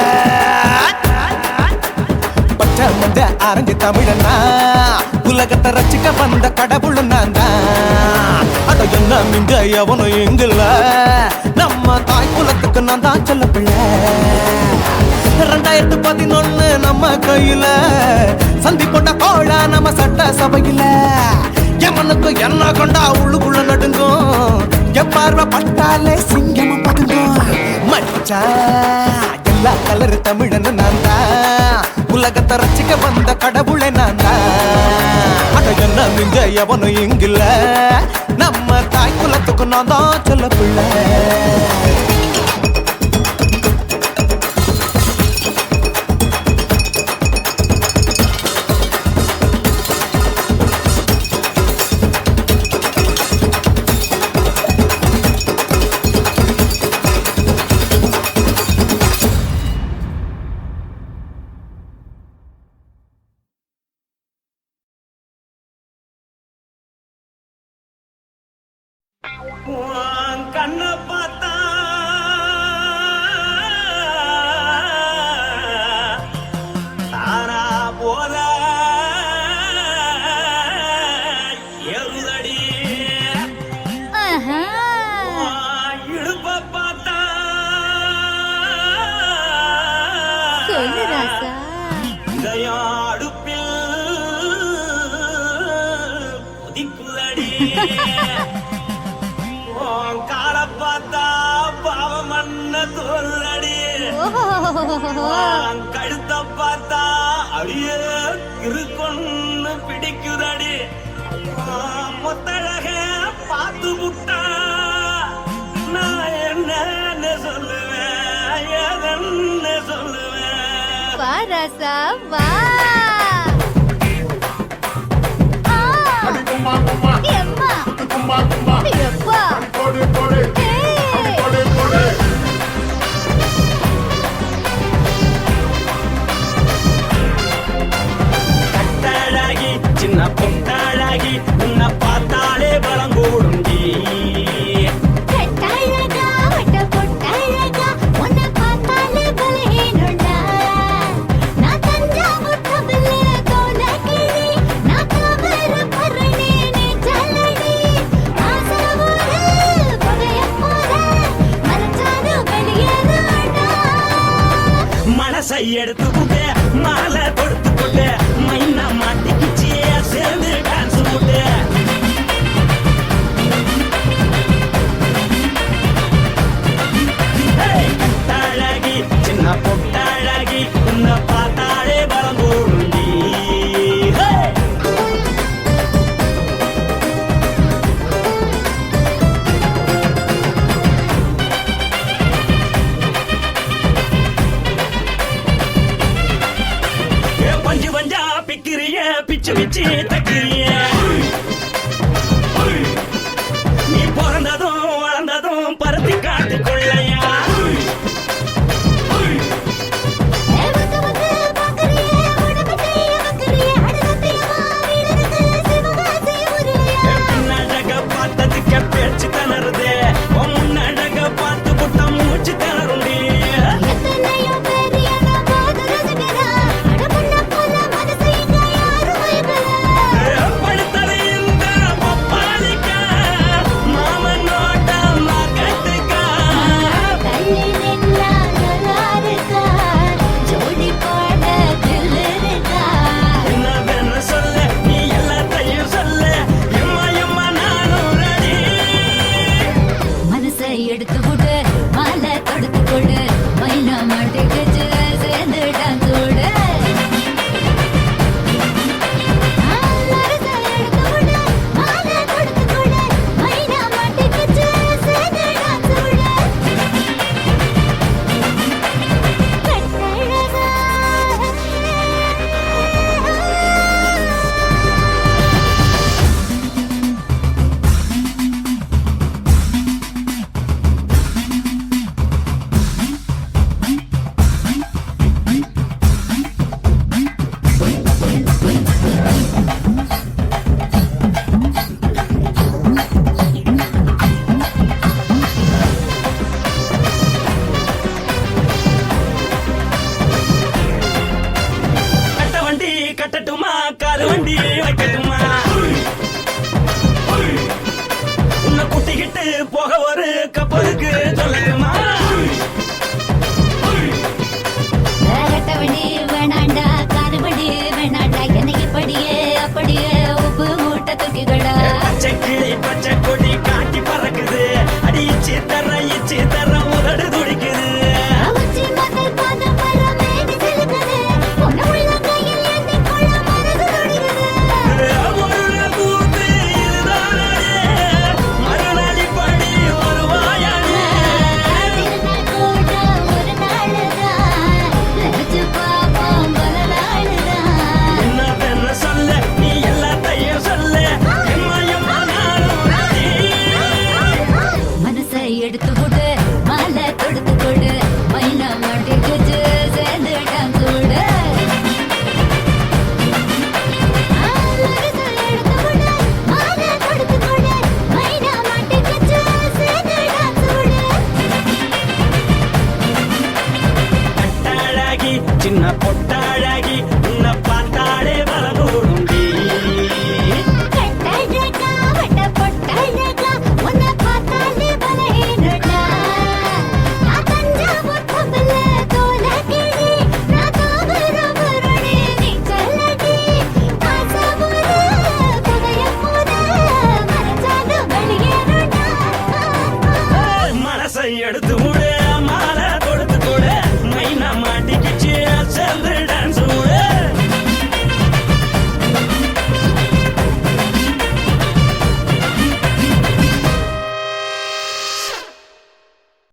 E: பச்சை மஞ்ச ஆரஞ்சு தமிழனா, உலகத்தை ரசிக்க வந்த கடவுள் நான் தான். அட என்ன மிஞ்ச எவனும் எங்கில்ல, நம்ம தாய் குலத்துக்கு நான் தான் சொல்ல பிள்ளை. 2011 நம்ம கையில சந்தி போட்ட கோழா நம்ம சட்ட சபையில. எவனுக்கு என்ன கொண்டா உள்ளுக்குள்ள நடுங்கும், என் பார்வை பட்டாலே சிங்கமும் பதுங்கும். மச்சா எல்லா கலர் தமிழன் நான் தான், உலகத்தை ரசிக்க வந்த கடவுளை நான் துணிஞ்ச எவனும் இங்கில்ல நம்ம தாய் குலத்துக்கு நான் தான் சொல்ல பிள்ளை
C: உன் கண்ணை பார்த்தா தானா போல எருதடி உன் இடுப்பை பார்த்தா
G: சொல்லு ராசா
C: இதயம் அடுப்பில் கொதிக்குதடி உன் காலை பார்த்தா பாவம் மண்ண தோல்றடி உன் கழுத்தை பார்த்தா அடியே இருக்குன்னு பிடிக்குதடி உன் முத்தழக பார்த்து விட்டா நான் என்னன்னு சொல்லுவேன் எதன்னு சொல்லுவேன்
G: வா ராசா வா எம்மா எப்பா
C: கட்டழகி சின்ன பொட்டழகி உன்னை பார்த்தாலே பலம் கூடுண்டி
G: கட்டழகா வட்ட பொட்டழகா உன்னை பார்த்தாலே பலஹீனண்டா நான் தஞ்சாவூர் தவிலே தோலகிரி நான் கவர பரணி நீ ஜல்லடி ஆசவூரு பகைய போல மரச்சாரு வெளியேறாடா
C: மனசை எடுத்துக்கிட்டு மாலை கொடுத்துக்கிட்டு மைனா மாட்டிக்கிச்சு சேர்ந்து டான்ஸ் போட்டு கட்டழகி சின்ன பொட்டழகி உன்னை பார்த்தாலே பலம் கூடுண்டி பஞ்சு பஞ்சா பிக்கிறிய பிச்சு பிச்சு தக்கிறிய நீ பிறந்ததும் வளர்ந்ததும் பருத்தி காட்டுக்குள்ளையா
G: வந்து வந்து பாக்கறியே உடம்பையே வக்கறியே அடகத்தையமா வீரருக்கு சிவகாசி உருளையா
C: பின்னழக பார்த்ததுக்கு பேச்சு திணறுது முன்னழக பார்த்து புட்ட மூச்சு திணறுண்டி
G: எத்தனையோ பேர் என்ன போது ரசிக்கிறா அடமுன்ன போல மனசை இங்க யாரும் வைக்கல
C: படுத்தது இந்த பப்பாளிக்கா மாமன் நோட்ட மகட்டுக்கா
G: தள்ளி நின்னா நல்லா இருக்கா ஜோடி பாட தில் இருக்கா
C: என்னவென்னு சொல்ல நீ எல்லாத்தையும் சொல்ல எம்மா எம்மா நானும் ரெடி
G: மனசை எடுத்து விடு மாலை தொடுத்து கொடு மைனா மாட்டுக்கு சேர்ந்து டான்ஸ் விடு மனசை எடுத்து விடு மாலை தொடுத்து கொடு மைனா மாட்டுக்கு சேர்ந்து டான்ஸ் விடு கட்டழகா
C: கட்ட வண்டி கட்டட்டுமா காரு வண்டி வைக்கட்டுமா உன்னை கூட்டிக்கிட்டு போக